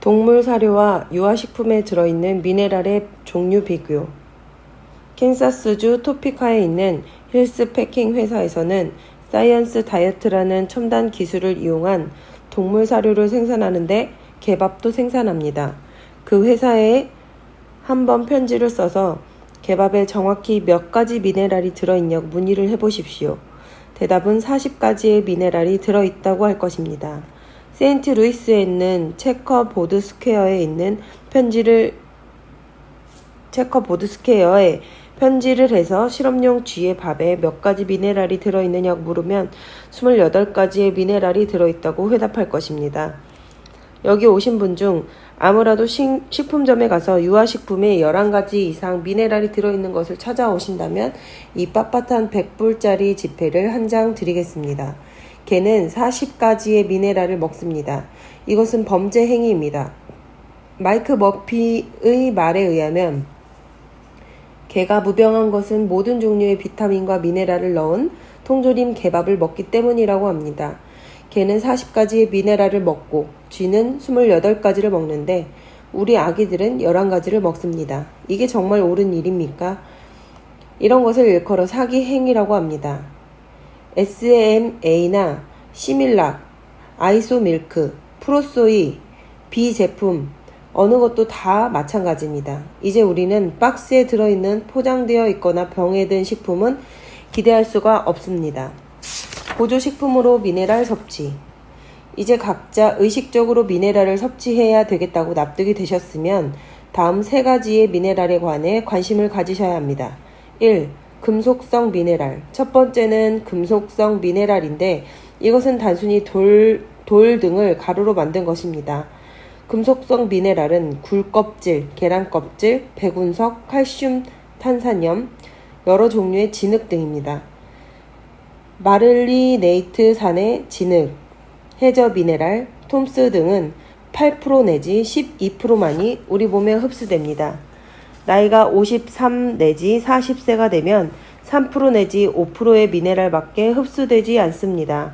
동물 사료와 유아식품에 들어있는 미네랄의 종류 비교. 캔사스주 토피카에 있는 힐스 패킹 회사에서는 사이언스 다이어트라는 첨단 기술을 이용한 동물 사료를 생산하는데 개밥도 생산합니다. 그 회사에 한번 편지를 써서 개밥에 정확히 몇 가지 미네랄이 들어있냐고 문의를 해보십시오. 대답은 40가지의 미네랄이 들어있다고 할 것입니다. 세인트루이스에 있는 체커보드 스퀘어에 편지를 해서 실험용 쥐의 밥에 몇 가지 미네랄이 들어있느냐고 물으면 28가지의 미네랄이 들어있다고 회답할 것입니다. 여기 오신 분 중 아무라도 식품점에 가서 유아식품에 11가지 이상 미네랄이 들어있는 것을 찾아오신다면 이 빳빳한 100불짜리 지폐를 한 장 드리겠습니다. 개는 40가지의 미네랄을 먹습니다. 이것은 범죄 행위입니다. 마이크 머피의 말에 의하면 개가 무병한 것은 모든 종류의 비타민과 미네랄을 넣은 통조림 개밥을 먹기 때문이라고 합니다. 개는 40가지의 미네랄을 먹고 쥐는 28가지를 먹는데 우리 아기들은 11가지를 먹습니다. 이게 정말 옳은 일입니까? 이런 것을 일컬어 사기 행위라고 합니다. SMA나 시밀락, 아이소밀크, 프로소이, B 제품 어느 것도 다 마찬가지입니다. 이제 우리는 박스에 들어있는 포장되어 있거나 병에 든 식품은 기대할 수가 없습니다. 보조식품으로 미네랄 섭취. 이제 각자 의식적으로 미네랄을 섭취해야 되겠다고 납득이 되셨으면 다음 3가지의 미네랄에 관해 관심을 가지셔야 합니다. 1. 금속성 미네랄. 첫 번째는 금속성 미네랄인데 이것은 단순히 돌 등을 가루로 만든 것입니다. 금속성 미네랄은 굴껍질, 계란껍질, 백운석, 칼슘, 탄산염, 여러 종류의 진흙 등입니다. 마를리네이트산의 진흙, 해저 미네랄, 톰스 등은 8% 내지 12%만이 우리 몸에 흡수됩니다. 나이가 53 내지 40세가 되면 3% 내지 5%의 미네랄밖에 흡수되지 않습니다.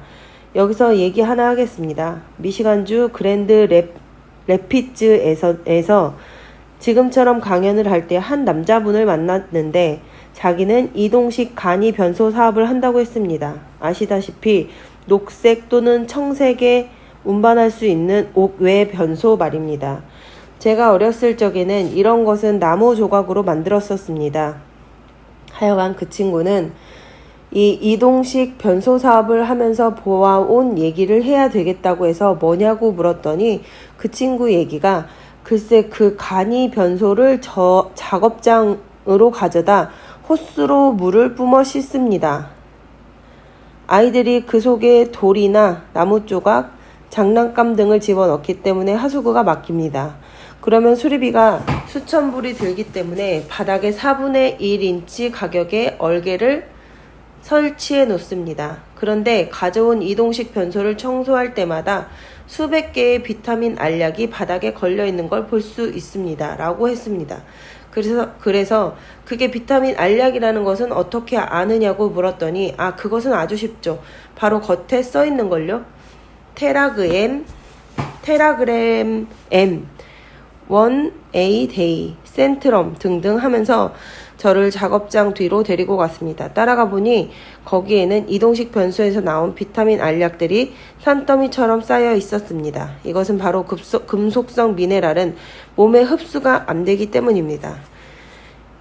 여기서 얘기 하나 하겠습니다. 미시간주 그랜드 래피즈에서 지금처럼 강연을 할 때 한 남자분을 만났는데 자기는 이동식 간이 변소 사업을 한다고 했습니다. 아시다시피 녹색 또는 청색에 운반할 수 있는 옥외 변소 말입니다. 제가 어렸을 적에는 이런 것은 나무 조각으로 만들었었습니다. 하여간 그 친구는 이 이동식 변소 사업을 하면서 보아온 얘기를 해야 되겠다고 해서 뭐냐고 물었더니 그 친구 얘기가 글쎄 그 간이 변소를 작업장으로 가져다 호스로 물을 뿜어 씻습니다. 아이들이 그 속에 돌이나 나무 조각, 장난감 등을 집어넣기 때문에 하수구가 막힙니다. 그러면 수리비가 수천 불이 들기 때문에 바닥에 4분의 1인치 가격의 얼개를 설치해 놓습니다. 그런데 가져온 이동식 변소를 청소할 때마다 수백 개의 비타민 알약이 바닥에 걸려 있는 걸 볼 수 있습니다. 라고 했습니다. 그래서 그게 비타민 알약이라는 것은 어떻게 아느냐고 물었더니 그것은 아주 쉽죠. 바로 겉에 써 있는 걸요. 테라그램 M, 1A 데이, 센트럼 등등 하면서 저를 작업장 뒤로 데리고 갔습니다. 따라가 보니 거기에는 이동식 변소에서 나온 비타민 알약들이 산더미처럼 쌓여 있었습니다. 이것은 바로 금속성 미네랄은 몸에 흡수가 안 되기 때문입니다.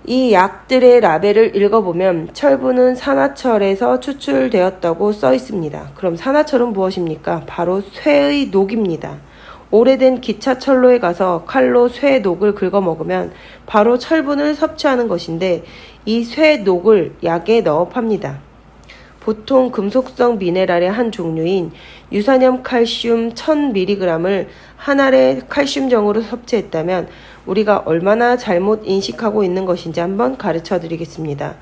이 약들의 라벨을 읽어보면 철분은 산화철에서 추출되었다고 써 있습니다. 그럼 산화철은 무엇입니까? 바로 쇠의 녹입니다. 오래된 기차철로에 가서 칼로 쇠 녹을 긁어 먹으면 바로 철분을 섭취하는 것인데 이 쇠 녹을 약에 넣어 팝니다. 보통 금속성 미네랄의 한 종류인 유산염 칼슘 1000mg을 한 알의 칼슘정으로 섭취했다면 우리가 얼마나 잘못 인식하고 있는 것인지 한번 가르쳐 드리겠습니다.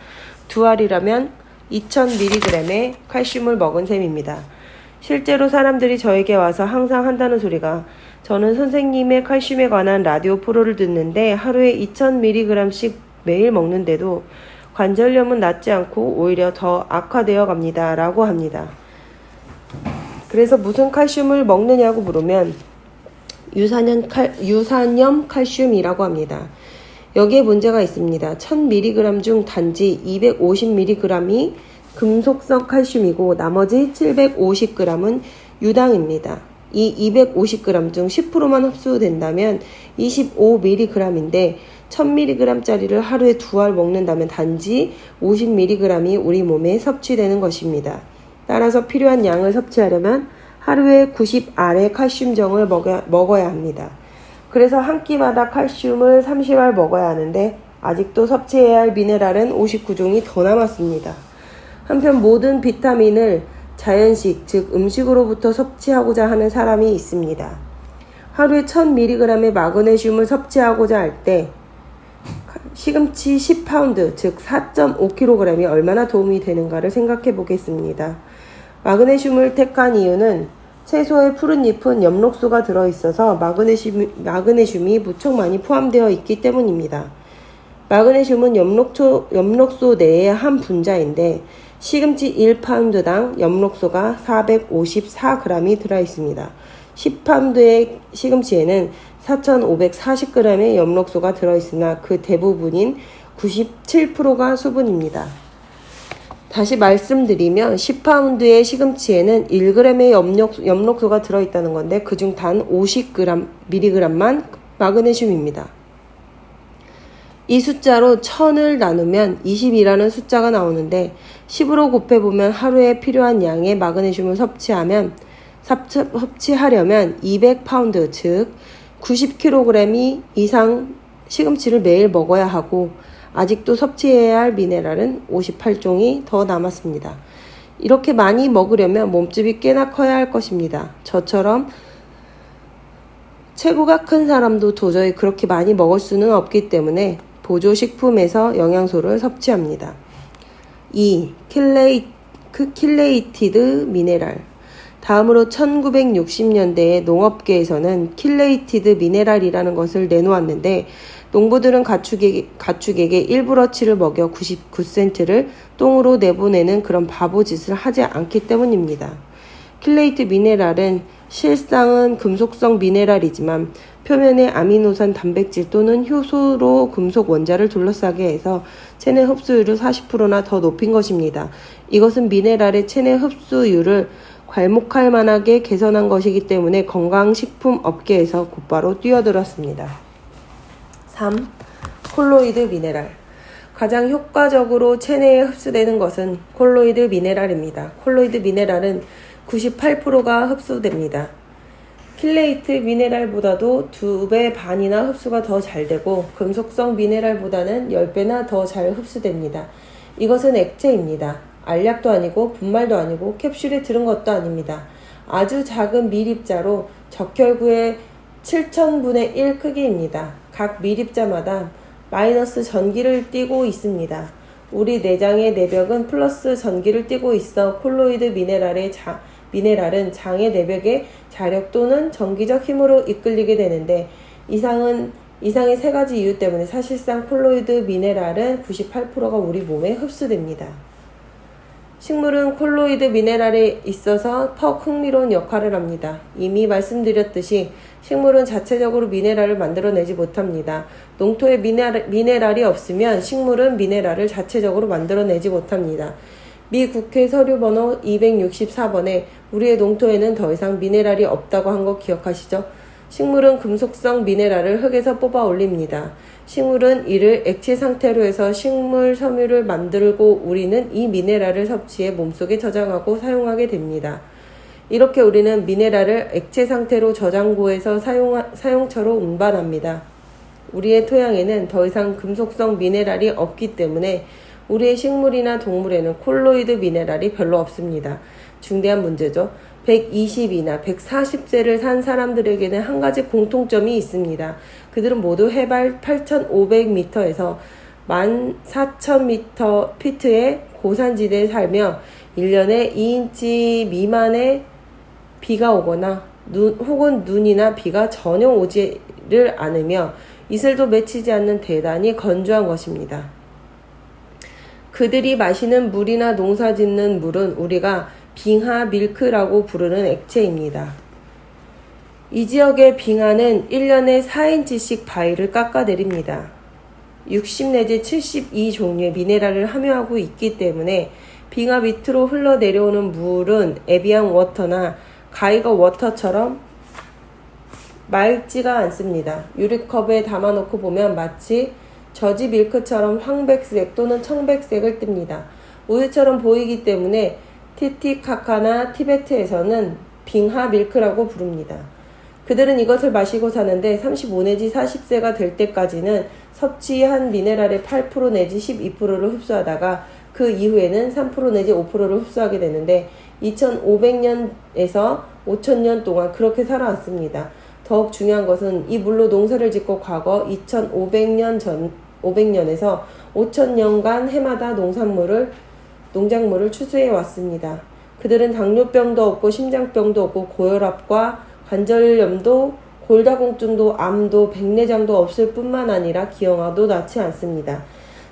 2알이라면 2000mg의 칼슘을 먹은 셈입니다. 실제로 사람들이 저에게 와서 항상 한다는 소리가 저는 선생님의 칼슘에 관한 라디오 프로를 듣는데 하루에 2000mg씩 매일 먹는데도 관절염은 낫지 않고 오히려 더 악화되어 갑니다. 라고 합니다. 그래서 무슨 칼슘을 먹느냐고 물으면 유산염 칼슘이라고 합니다. 여기에 문제가 있습니다. 1000mg 중 단지 250mg이 금속성 칼슘이고 나머지 750g은 유당입니다. 이 250g 중 10%만 흡수된다면 25mg인데 1000mg짜리를 하루에 2알 먹는다면 단지 50mg이 우리 몸에 섭취되는 것입니다. 따라서 필요한 양을 섭취하려면 하루에 90알의 칼슘정을 먹어야 합니다. 그래서 한 끼마다 칼슘을 30알 먹어야 하는데 아직도 섭취해야 할 미네랄은 59종이 더 남았습니다. 한편 모든 비타민을 자연식, 즉 음식으로부터 섭취하고자 하는 사람이 있습니다. 하루에 1000mg의 마그네슘을 섭취하고자 할 때 시금치 10파운드, 즉 4.5kg이 얼마나 도움이 되는가를 생각해 보겠습니다. 마그네슘을 택한 이유는 채소의 푸른 잎은 엽록소가 들어있어서 마그네슘이 무척 많이 포함되어 있기 때문입니다. 마그네슘은 엽록소 내의 한 분자인데 시금치 1파운드당 엽록소가 454g이 들어있습니다. 10파운드의 시금치에는 4540g의 엽록소가 들어있으나 그 대부분인 97%가 수분입니다. 다시 말씀드리면 10파운드의 시금치에는 1g의 엽록소가 들어있다는 건데 그중 단 50mg만 마그네슘입니다. 이 숫자로 1000을 나누면 20이라는 숫자가 나오는데 10으로 곱해보면 하루에 필요한 양의 마그네슘을 섭취하려면 200파운드, 즉 90kg 이상 시금치를 매일 먹어야 하고 아직도 섭취해야 할 미네랄은 58종이 더 남았습니다. 이렇게 많이 먹으려면 몸집이 꽤나 커야 할 것입니다. 저처럼 체구가 큰 사람도 도저히 그렇게 많이 먹을 수는 없기 때문에 보조식품에서 영양소를 섭취합니다. 2. 킬레이티드 미네랄. 다음으로 1960년대에 농업계에서는 킬레이티드 미네랄이라는 것을 내놓았는데 농부들은 가축에게 일부러치를 먹여 99센트를 똥으로 내보내는 그런 바보짓을 하지 않기 때문입니다. 킬레이트 미네랄은 실상은 금속성 미네랄이지만 표면에 아미노산 단백질 또는 효소로 금속 원자를 둘러싸게 해서 체내 흡수율을 40%나 더 높인 것입니다. 이것은 미네랄의 체내 흡수율을 괄목할 만하게 개선한 것이기 때문에 건강식품 업계에서 곧바로 뛰어들었습니다. 3. 콜로이드 미네랄. 가장 효과적으로 체내에 흡수되는 것은 콜로이드 미네랄입니다. 콜로이드 미네랄은 98%가 흡수됩니다. 킬레이트 미네랄보다도 2배 반이나 흡수가 더 잘 되고 금속성 미네랄보다는 10배나 더 잘 흡수됩니다. 이것은 액체입니다. 알약도 아니고 분말도 아니고 캡슐에 들은 것도 아닙니다. 아주 작은 밀입자로 적혈구의 7000분의 1 크기입니다. 각 밀입자마다 마이너스 전기를 띠고 있습니다. 우리 내장의 내벽은 플러스 전기를 띠고 있어 콜로이드 미네랄은 장의 내벽의 자력 또는 전기적 힘으로 이끌리게 되는데 이상의 3가지 이유 때문에 사실상 콜로이드 미네랄은 98%가 우리 몸에 흡수됩니다. 식물은 콜로이드 미네랄에 있어서 턱 흥미로운 역할을 합니다. 이미 말씀드렸듯이 식물은 자체적으로 미네랄을 만들어내지 못합니다. 농토에 미네랄이 없으면 식물은 미네랄을 자체적으로 만들어내지 못합니다. 미 국회 서류 번호 264번에 우리의 농토에는 더 이상 미네랄이 없다고 한 거 기억하시죠? 식물은 금속성 미네랄을 흙에서 뽑아 올립니다. 식물은 이를 액체 상태로 해서 식물 섬유를 만들고 우리는 이 미네랄을 섭취해 몸속에 저장하고 사용하게 됩니다. 이렇게 우리는 미네랄을 액체 상태로 저장고에서 사용처로 운반합니다. 우리의 토양에는 더 이상 금속성 미네랄이 없기 때문에 우리의 식물이나 동물에는 콜로이드 미네랄이 별로 없습니다. 중대한 문제죠. 120이나 140세를 산 사람들에게는 한 가지 공통점이 있습니다. 그들은 모두 해발 8,500m에서 14,000피트의 고산지대에 살며 1년에 2인치 미만의 비가 오거나 혹은 눈이나 비가 전혀 오지를 않으며 이슬도 맺히지 않는 대단히 건조한 것입니다. 그들이 마시는 물이나 농사짓는 물은 우리가 빙하 밀크라고 부르는 액체입니다. 이 지역의 빙하는 1년에 4인치씩 바위를 깎아내립니다. 60 내지 72 종류의 미네랄을 함유하고 있기 때문에 빙하 밑으로 흘러내려오는 물은 에비앙 워터나 가이거 워터처럼 맑지가 않습니다. 유리컵에 담아놓고 보면 마치 저지 밀크처럼 황백색 또는 청백색을 띱니다. 우유처럼 보이기 때문에 티티카카나 티베트에서는 빙하 밀크라고 부릅니다. 그들은 이것을 마시고 사는데 35 내지 40세가 될 때까지는 섭취한 미네랄의 8% 내지 12%를 흡수하다가 그 이후에는 3% 내지 5%를 흡수하게 되는데 2500년에서 5000년 동안 그렇게 살아왔습니다. 더욱 중요한 것은 이 물로 농사를 짓고 과거 500년에서 5000년간 해마다 농작물을 추수해 왔습니다. 그들은 당뇨병도 없고 심장병도 없고 고혈압과 관절염도 골다공증도 암도 백내장도 없을 뿐만 아니라 기형아도 낳지 않습니다.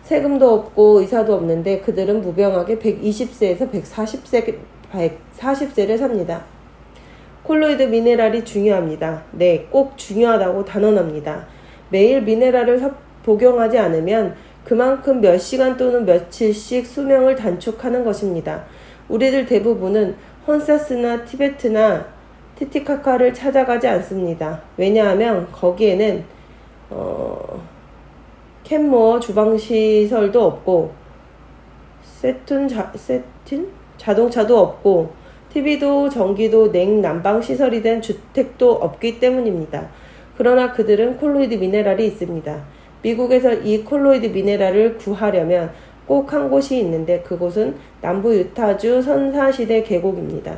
세금도 없고 의사도 없는데 그들은 무병하게 120세에서 140세를 삽니다. 콜로이드 미네랄이 중요합니다. 네, 꼭 중요하다고 단언합니다. 매일 미네랄을 복용하지 않으면 그만큼 몇 시간 또는 며칠씩 수명을 단축하는 것입니다. 우리들 대부분은 혼사스나 티베트나 티티카카를 찾아가지 않습니다. 왜냐하면 거기에는 캔모어 주방시설도 없고 자동차도 없고 TV도 전기도 냉난방 시설이 된 주택도 없기 때문입니다. 그러나 그들은 콜로이드 미네랄이 있습니다. 미국에서 이 콜로이드 미네랄을 구하려면 꼭 한 곳이 있는데 그곳은 남부 유타주 선사시대 계곡입니다.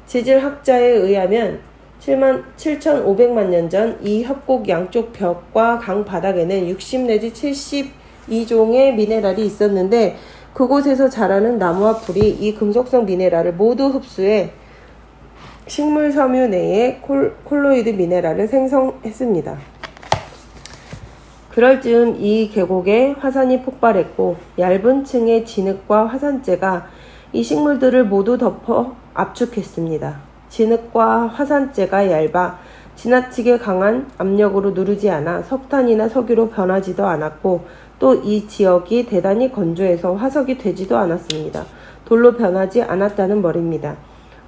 지질학자에 의하면 7,500만 년 전 이 협곡 양쪽 벽과 강 바닥에는 60 내지 72종의 미네랄이 있었는데 그곳에서 자라는 나무와 풀이 이 금속성 미네랄을 모두 흡수해 식물 섬유 내에 콜로이드 미네랄을 생성했습니다. 그럴 즈음 이 계곡에 화산이 폭발했고 얇은 층의 진흙과 화산재가 이 식물들을 모두 덮어 압축했습니다. 진흙과 화산재가 얇아 지나치게 강한 압력으로 누르지 않아 석탄이나 석유로 변하지도 않았고 또 이 지역이 대단히 건조해서 화석이 되지도 않았습니다. 돌로 변하지 않았다는 말입니다.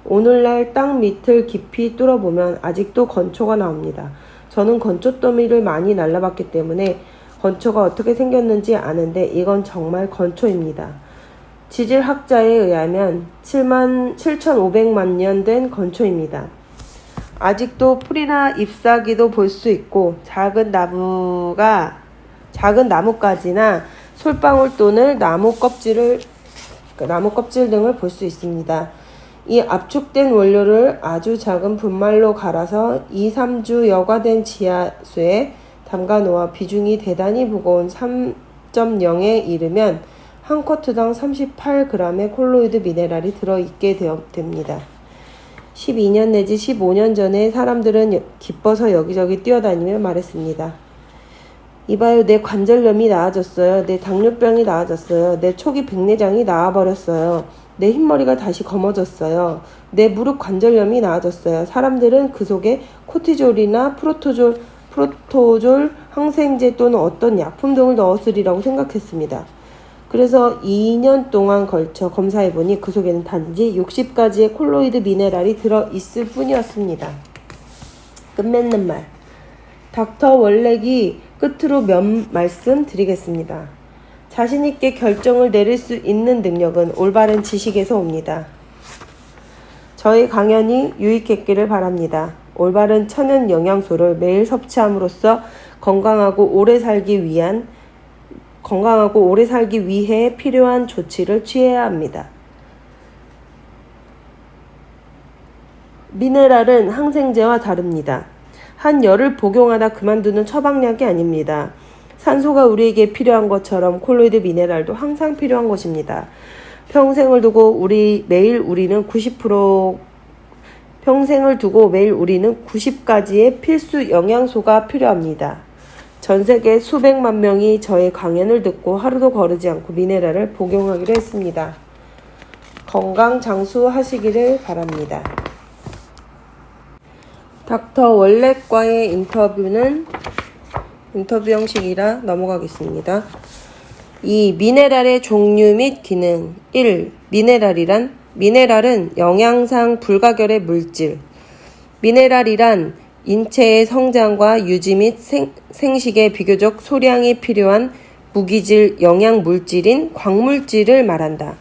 오늘날 땅 밑을 깊이 뚫어보면 아직도 건초가 나옵니다. 저는 건초 더미를 많이 날라봤기 때문에 건초가 어떻게 생겼는지 아는데 이건 정말 건초입니다. 지질학자에 의하면 7,500만 년 된 건초입니다. 아직도 풀이나 잎사귀도 볼 수 있고 작은 나뭇가지나 솔방울 또는 나무 껍질 등을 볼 수 있습니다. 이 압축된 원료를 아주 작은 분말로 갈아서 2-3주 여과된 지하수에 담가 놓아 비중이 대단히 무거운 3.0에 이르면 한 쿼트당 38g의 콜로이드 미네랄이 들어있게 됩니다. 12년 내지 15년 전에 사람들은 기뻐서 여기저기 뛰어다니며 말했습니다. 이봐요, 내 관절염이 나아졌어요. 내 당뇨병이 나아졌어요. 내 초기 백내장이 나아버렸어요. 내 흰머리가 다시 검어졌어요. 내 무릎 관절염이 나아졌어요. 사람들은 그 속에 코티졸이나 프로토졸 항생제 또는 어떤 약품 등을 넣었으리라고 생각했습니다. 그래서 2년 동안 걸쳐 검사해보니 그 속에는 단지 60가지의 콜로이드 미네랄이 들어있을 뿐이었습니다. 끝맺는 말. 닥터 월렉이 끝으로 몇 말씀 드리겠습니다. 자신있게 결정을 내릴 수 있는 능력은 올바른 지식에서 옵니다. 저희 강연이 유익했기를 바랍니다. 올바른 천연 영양소를 매일 섭취함으로써 건강하고 오래 살기 위해 필요한 조치를 취해야 합니다. 미네랄은 항생제와 다릅니다. 한 열을 복용하다 그만두는 처방약이 아닙니다. 산소가 우리에게 필요한 것처럼 콜로이드 미네랄도 항상 필요한 것입니다. 평생을 두고 매일 우리는 90가지의 필수 영양소가 필요합니다. 전 세계 수백만 명이 저의 강연을 듣고 하루도 거르지 않고 미네랄을 복용하기로 했습니다. 건강 장수하시기를 바랍니다. 닥터 월렛과의 인터뷰 형식이라 넘어가겠습니다. 2. 미네랄의 종류 및 기능. 1. 미네랄은 영양상 불가결의 물질. 미네랄이란 인체의 성장과 유지 및 생식에 비교적 소량이 필요한 무기질 영양물질인 광물질을 말한다.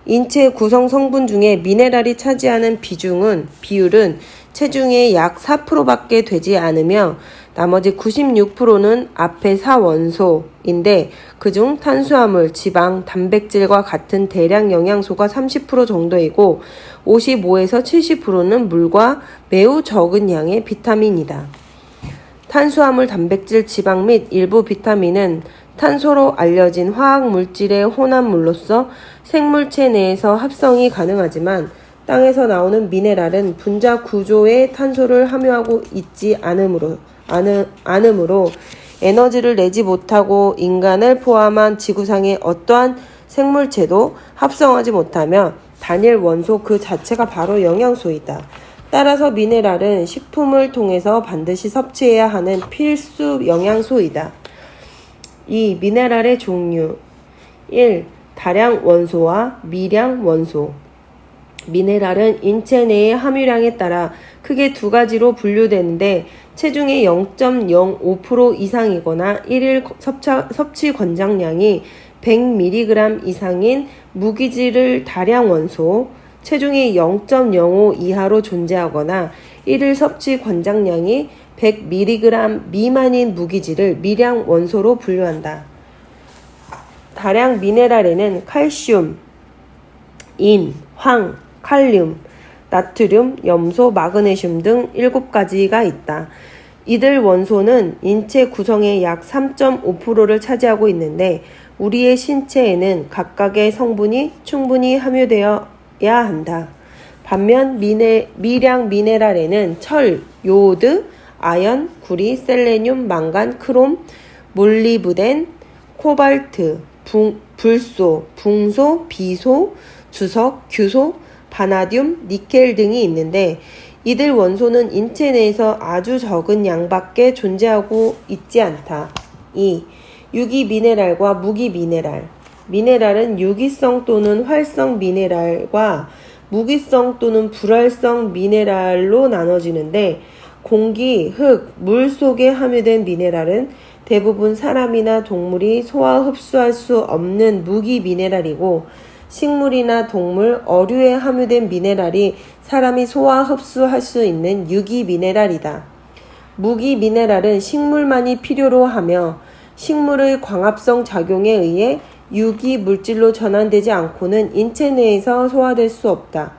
인체 구성 성분 중에 미네랄이 차지하는 비율은 체중의 약 4%밖에 되지 않으며 나머지 96%는 앞의 4원소인데 그중 탄수화물, 지방, 단백질과 같은 대량 영양소가 30% 정도이고 55에서 70%는 물과 매우 적은 양의 비타민이다. 탄수화물, 단백질, 지방 및 일부 비타민은 탄소로 알려진 화학물질의 혼합물로서 생물체 내에서 합성이 가능하지만 땅에서 나오는 미네랄은 분자 구조에 탄소를 함유하고 있지 않으므로 에너지를 내지 못하고 인간을 포함한 지구상의 어떠한 생물체도 합성하지 못하며 단일 원소 그 자체가 바로 영양소이다. 따라서 미네랄은 식품을 통해서 반드시 섭취해야 하는 필수 영양소이다. 2. 미네랄의 종류. 1. 다량 원소와 미량 원소. 미네랄은 인체 내의 함유량에 따라 크게 두 가지로 분류되는데 체중의 0.05% 이상이거나 1일 섭취 권장량이 100mg 이상인 무기질을 다량 원소, 체중의 0.05 이하로 존재하거나 1일 섭취 권장량이 100mg 미만인 무기질을 미량 원소로 분류한다. 다량 미네랄에는 칼슘, 인, 황, 칼륨, 나트륨, 염소, 마그네슘 등 7가지가 있다. 이들 원소는 인체 구성의 약 3.5%를 차지하고 있는데 우리의 신체에는 각각의 성분이 충분히 함유되어야 한다. 반면 미량 미네랄에는 철, 요오드, 아연, 구리, 셀레늄, 망간, 크롬, 몰리브덴, 코발트, 불소, 붕소, 비소, 주석, 규소, 바나듐, 니켈 등이 있는데 이들 원소는 인체 내에서 아주 적은 양밖에 존재하고 있지 않다. 2. 유기 미네랄과 무기 미네랄. 미네랄은 유기성 또는 활성 미네랄과 무기성 또는 불활성 미네랄로 나눠지는데 공기, 흙, 물 속에 함유된 미네랄은 대부분 사람이나 동물이 소화 흡수할 수 없는 무기 미네랄이고 식물이나 동물, 어류에 함유된 미네랄이 사람이 소화 흡수할 수 있는 유기 미네랄이다. 무기 미네랄은 식물만이 필요로 하며 식물의 광합성 작용에 의해 유기 물질로 전환되지 않고는 인체 내에서 소화될 수 없다.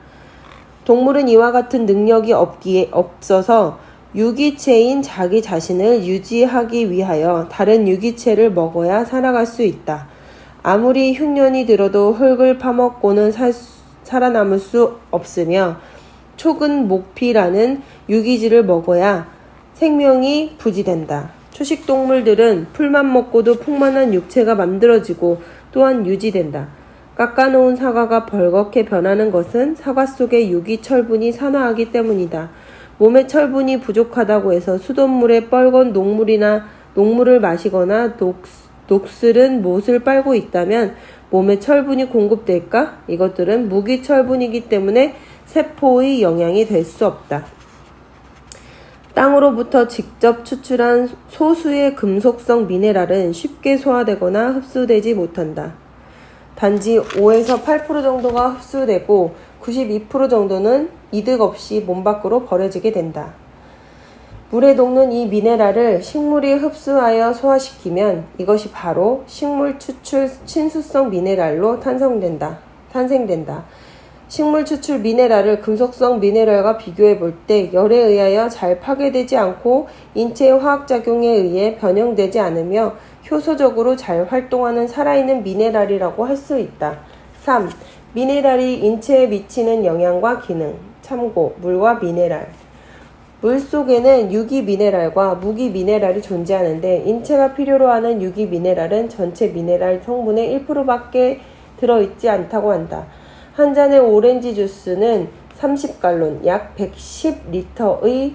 동물은 이와 같은 능력이 없어서 유기체인 자기 자신을 유지하기 위하여 다른 유기체를 먹어야 살아갈 수 있다. 아무리 흉년이 들어도 흙을 파먹고는 살아남을 수 없으며 촉은 목피라는 유기질을 먹어야 생명이 부지된다. 초식동물들은 풀만 먹고도 풍만한 육체가 만들어지고 또한 유지된다. 깎아놓은 사과가 벌겋게 변하는 것은 사과 속의 유기철분이 산화하기 때문이다. 몸에 철분이 부족하다고 해서 수돗물에 뻘건 녹물을 마시거나 녹슬은 못을 빨고 있다면 몸에 철분이 공급될까? 이것들은 무기철분이기 때문에 세포의 영양이 될 수 없다. 땅으로부터 직접 추출한 소수의 금속성 미네랄은 쉽게 소화되거나 흡수되지 못한다. 단지 5에서 8% 정도가 흡수되고 92% 정도는 이득 없이 몸 밖으로 버려지게 된다. 물에 녹는 이 미네랄을 식물이 흡수하여 소화시키면 이것이 바로 식물 추출 친수성 미네랄로 탄생된다. 식물 추출 미네랄을 금속성 미네랄과 비교해 볼 때 열에 의하여 잘 파괴되지 않고 인체의 화학작용에 의해 변형되지 않으며 효소적으로 잘 활동하는 살아있는 미네랄이라고 할 수 있다. 3. 미네랄이 인체에 미치는 영향과 기능. 참고, 물과 미네랄. 물 속에는 유기 미네랄과 무기 미네랄이 존재하는데 인체가 필요로 하는 유기 미네랄은 전체 미네랄 성분의 1%밖에 들어있지 않다고 한다. 한 잔의 오렌지 주스는 30갈론, 약 110리터의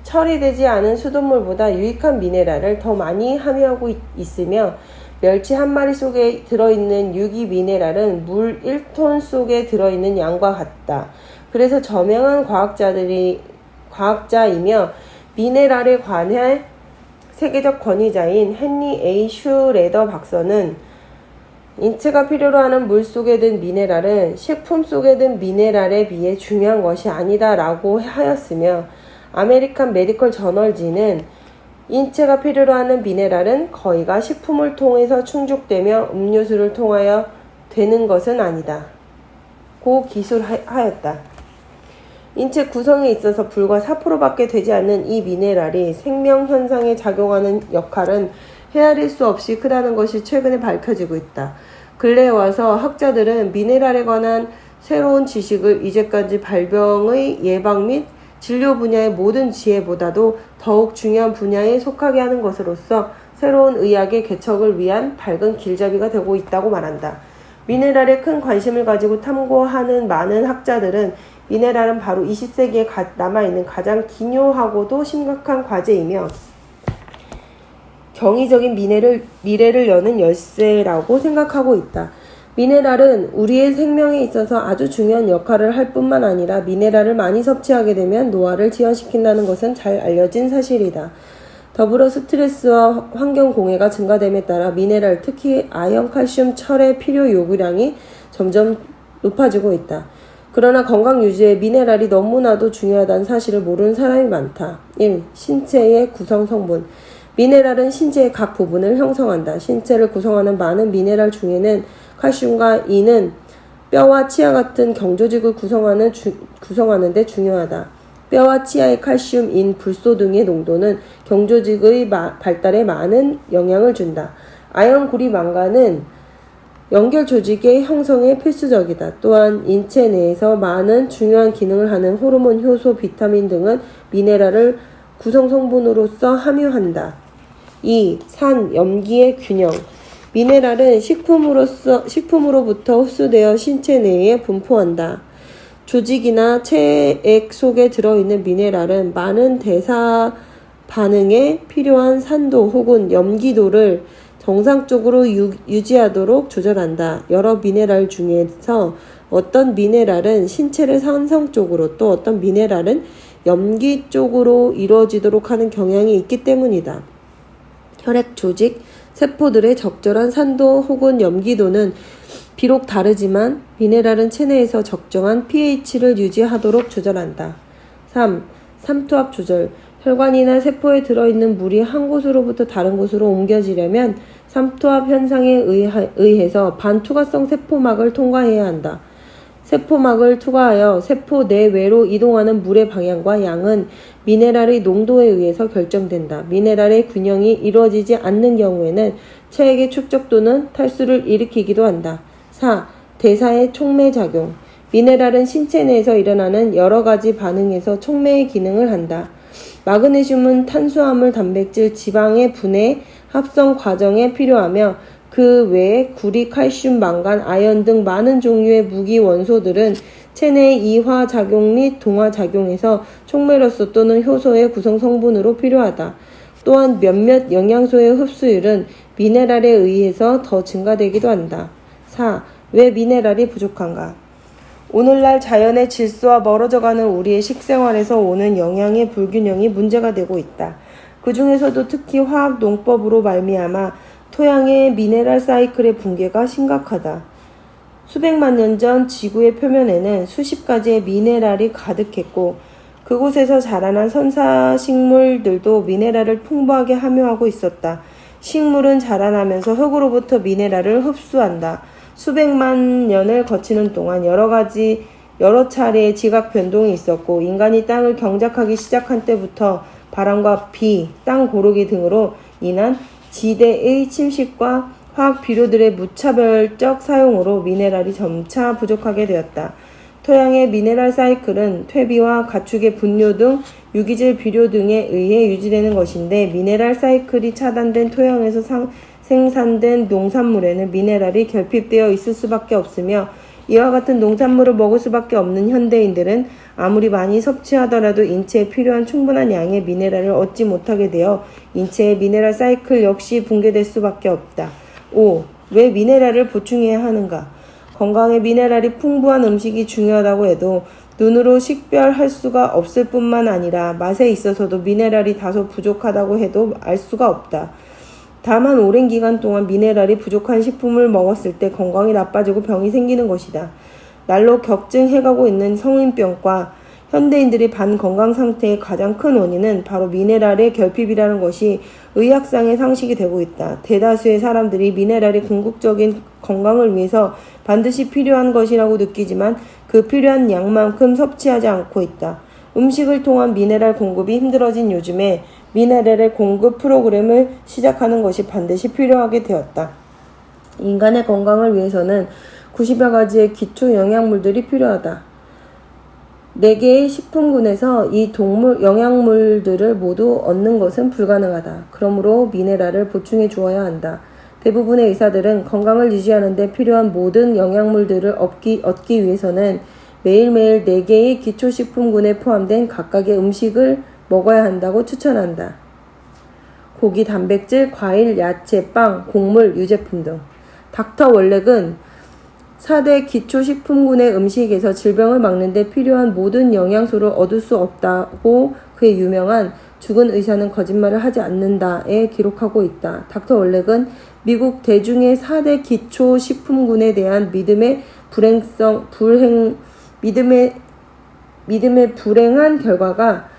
처리되지 않은 수돗물보다 유익한 미네랄을 더 많이 함유하고 있으며 멸치 한 마리 속에 들어있는 유기 미네랄은 물 1톤 속에 들어있는 양과 같다. 그래서 저명한 과학자이며 미네랄에 관해 세계적 권위자인 헨리 A. 슈레더 박사는 인체가 필요로 하는 물 속에 든 미네랄은 식품 속에 든 미네랄에 비해 중요한 것이 아니다 라고 하였으며 아메리칸 메디컬 저널지는 인체가 필요로 하는 미네랄은 거의가 식품을 통해서 충족되며 음료수를 통하여 되는 것은 아니다 고 기술하였다. 인체 구성에 있어서 불과 4%밖에 되지 않는 이 미네랄이 생명 현상에 작용하는 역할은 헤아릴 수 없이 크다는 것이 최근에 밝혀지고 있다. 근래에 와서 학자들은 미네랄에 관한 새로운 지식을 이제까지 발병의 예방 및 진료 분야의 모든 지혜보다도 더욱 중요한 분야에 속하게 하는 것으로서 새로운 의학의 개척을 위한 밝은 길잡이가 되고 있다고 말한다. 미네랄에 큰 관심을 가지고 탐구하는 많은 학자들은 미네랄은 바로 20세기에 남아있는 가장 기묘하고도 심각한 과제이며 경이적인 미래를 여는 열쇠라고 생각하고 있다. 미네랄은 우리의 생명에 있어서 아주 중요한 역할을 할 뿐만 아니라 미네랄을 많이 섭취하게 되면 노화를 지연시킨다는 것은 잘 알려진 사실이다. 더불어 스트레스와 환경공해가 증가됨에 따라 미네랄, 특히 아연, 칼슘, 철의 필요 요구량이 점점 높아지고 있다. 그러나 건강 유지에 미네랄이 너무나도 중요하다는 사실을 모르는 사람이 많다. 1. 신체의 구성 성분. 미네랄은 신체의 각 부분을 형성한다. 신체를 구성하는 많은 미네랄 중에는 칼슘과 인은 뼈와 치아 같은 경조직을 구성하는 데 중요하다. 뼈와 치아의 칼슘, 인, 불소 등의 농도는 경조직의 발달에 많은 영향을 준다. 아연, 구리, 망간은 연결 조직의 형성에 필수적이다. 또한 인체 내에서 많은 중요한 기능을 하는 호르몬, 효소, 비타민 등은 미네랄을 구성 성분으로서 함유한다. 2. 산, 염기의 균형. 미네랄은 식품으로부터 흡수되어 신체 내에 분포한다. 조직이나 체액 속에 들어있는 미네랄은 많은 대사 반응에 필요한 산도 혹은 염기도를 정상적으로 유지하도록 조절한다. 여러 미네랄 중에서 어떤 미네랄은 신체를 산성 쪽으로 또 어떤 미네랄은 염기 쪽으로 이루어지도록 하는 경향이 있기 때문이다. 혈액 조직, 세포들의 적절한 산도 혹은 염기도는 비록 다르지만 미네랄은 체내에서 적정한 pH를 유지하도록 조절한다. 3. 삼투압 조절. 혈관이나 세포에 들어있는 물이 한 곳으로부터 다른 곳으로 옮겨지려면 삼투압 현상에 의해서 반투과성 세포막을 통과해야 한다. 세포막을 투과하여 세포 내외로 이동하는 물의 방향과 양은 미네랄의 농도에 의해서 결정된다. 미네랄의 균형이 이루어지지 않는 경우에는 체액의 축적 또는 탈수를 일으키기도 한다. 4. 대사의 촉매작용. 미네랄은 신체 내에서 일어나는 여러 가지 반응에서 촉매의 기능을 한다. 마그네슘은 탄수화물, 단백질, 지방의 분해, 합성 과정에 필요하며 그 외에 구리, 칼슘, 망간, 아연 등 많은 종류의 무기 원소들은 체내의 이화작용 및 동화작용에서 촉매로서 또는 효소의 구성 성분으로 필요하다. 또한 몇몇 영양소의 흡수율은 미네랄에 의해서 더 증가되기도 한다. 4. 왜 미네랄이 부족한가? 오늘날 자연의 질서와 멀어져가는 우리의 식생활에서 오는 영양의 불균형이 문제가 되고 있다. 그 중에서도 특히 화학 농법으로 말미암아 토양의 미네랄 사이클의 붕괴가 심각하다. 수백만 년 전 지구의 표면에는 수십 가지의 미네랄이 가득했고 그곳에서 자라난 선사식물들도 미네랄을 풍부하게 함유하고 있었다. 식물은 자라나면서 흙으로부터 미네랄을 흡수한다. 수백만 년을 거치는 동안 여러 차례의 지각 변동이 있었고 인간이 땅을 경작하기 시작한 때부터 바람과 비, 땅 고르기 등으로 인한 지대의 침식과 화학 비료들의 무차별적 사용으로 미네랄이 점차 부족하게 되었다. 토양의 미네랄 사이클은 퇴비와 가축의 분뇨 등 유기질 비료 등에 의해 유지되는 것인데 미네랄 사이클이 차단된 토양에서 생산된 농산물에는 미네랄이 결핍되어 있을 수밖에 없으며 이와 같은 농산물을 먹을 수밖에 없는 현대인들은 아무리 많이 섭취하더라도 인체에 필요한 충분한 양의 미네랄을 얻지 못하게 되어 인체의 미네랄 사이클 역시 붕괴될 수밖에 없다. 5. 왜 미네랄을 보충해야 하는가? 건강에 미네랄이 풍부한 음식이 중요하다고 해도 눈으로 식별할 수가 없을 뿐만 아니라 맛에 있어서도 미네랄이 다소 부족하다고 해도 알 수가 없다. 다만 오랜 기간 동안 미네랄이 부족한 식품을 먹었을 때 건강이 나빠지고 병이 생기는 것이다. 날로 격증해가고 있는 성인병과 현대인들의 반건강 상태의 가장 큰 원인은 바로 미네랄의 결핍이라는 것이 의학상의 상식이 되고 있다. 대다수의 사람들이 미네랄이 궁극적인 건강을 위해서 반드시 필요한 것이라고 느끼지만 그 필요한 양만큼 섭취하지 않고 있다. 음식을 통한 미네랄 공급이 힘들어진 요즘에 미네랄의 공급 프로그램을 시작하는 것이 반드시 필요하게 되었다. 인간의 건강을 위해서는 90여 가지의 기초 영양물들이 필요하다. 4개의 식품군에서 이 영양물들을 모두 얻는 것은 불가능하다. 그러므로 미네랄을 보충해 주어야 한다. 대부분의 의사들은 건강을 유지하는 데 필요한 모든 영양물들을 얻기 위해서는 매일매일 4개의 기초식품군에 포함된 각각의 음식을 먹어야 한다고 추천한다. 고기, 단백질, 과일, 야채, 빵, 곡물, 유제품 등. 닥터 월렉은 4대 기초식품군의 음식에서 질병을 막는 데 필요한 모든 영양소를 얻을 수 없다고 그의 유명한 죽은 의사는 거짓말을 하지 않는다에 기록하고 있다. 닥터 월렉은 미국 대중의 4대 기초식품군에 대한 믿음의 불행한 결과가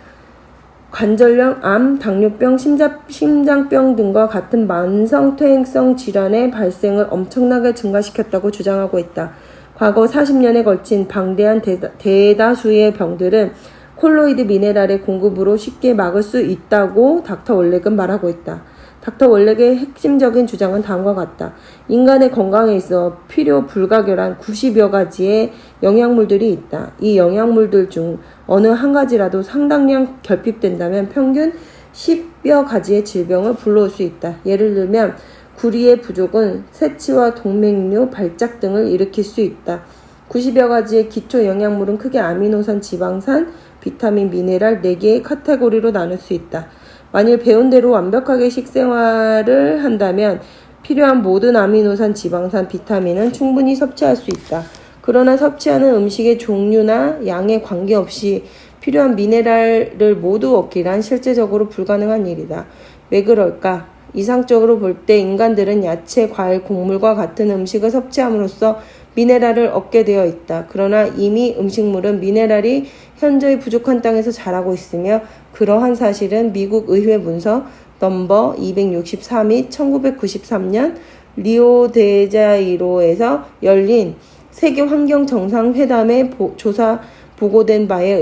관절염, 암, 당뇨병, 심장병 등과 같은 만성퇴행성 질환의 발생을 엄청나게 증가시켰다고 주장하고 있다. 과거 40년에 걸친 방대한 대다수의 병들은 콜로이드 미네랄의 공급으로 쉽게 막을 수 있다고 닥터 월렉은 말하고 있다. 닥터 월렉의 핵심적인 주장은 다음과 같다. 인간의 건강에 있어 필요 불가결한 90여 가지의 영양물들이 있다. 이 영양물들 중 어느 한 가지라도 상당량 결핍된다면 평균 10여 가지의 질병을 불러올 수 있다. 예를 들면 구리의 부족은 세치와 동맥류, 발작 등을 일으킬 수 있다. 90여 가지의 기초 영양물은 크게 아미노산, 지방산, 비타민, 미네랄 4개의 카테고리로 나눌 수 있다. 만일 배운 대로 완벽하게 식생활을 한다면 필요한 모든 아미노산, 지방산, 비타민은 충분히 섭취할 수 있다. 그러나 섭취하는 음식의 종류나 양에 관계없이 필요한 미네랄을 모두 얻기란 실제적으로 불가능한 일이다. 왜 그럴까? 이상적으로 볼 때 인간들은 야채, 과일, 곡물과 같은 음식을 섭취함으로써 미네랄을 얻게 되어 있다. 그러나 이미 음식물은 미네랄이 현저히 부족한 땅에서 자라고 있으며 그러한 사실은 미국 의회 문서 넘버 264 및 1993년 리오데자이로에서 열린 세계환경정상회담의 조사 보고된 바에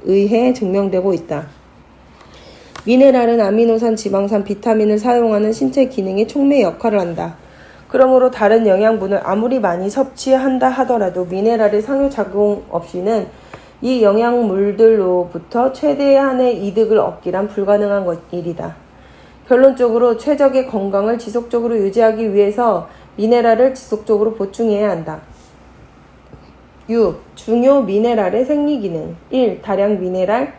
의해 증명되고 있다. 미네랄은 아미노산, 지방산, 비타민을 사용하는 신체 기능의 촉매 역할을 한다. 그러므로 다른 영양분을 아무리 많이 섭취한다 하더라도 미네랄의 상호작용 없이는 이 영양물들로부터 최대한의 이득을 얻기란 불가능한 일이다. 결론적으로 최적의 건강을 지속적으로 유지하기 위해서 미네랄을 지속적으로 보충해야 한다. 6. 중요 미네랄의 생리기능 1. 다량 미네랄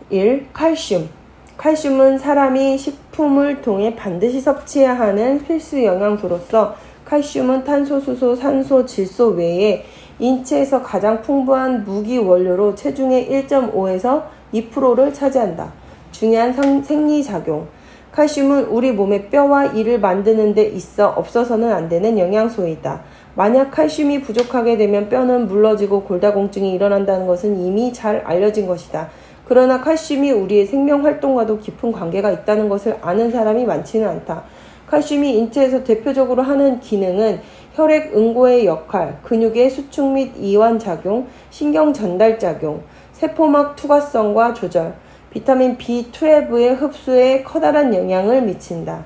1. 칼슘 칼슘은 사람이 식품을 통해 반드시 섭취해야 하는 필수 영양소로서 칼슘은 탄소, 수소, 산소, 질소 외에 인체에서 가장 풍부한 무기 원료로 체중의 1.5에서 2%를 차지한다. 중요한 생리작용 칼슘은 우리 몸의 뼈와 이를 만드는 데 있어 없어서는 안 되는 영양소이다. 만약 칼슘이 부족하게 되면 뼈는 물러지고 골다공증이 일어난다는 것은 이미 잘 알려진 것이다. 그러나 칼슘이 우리의 생명활동과도 깊은 관계가 있다는 것을 아는 사람이 많지는 않다. 칼슘이 인체에서 대표적으로 하는 기능은 혈액 응고의 역할, 근육의 수축 및 이완작용, 신경 전달작용, 세포막 투과성과 조절, 비타민 B12의 흡수에 커다란 영향을 미친다.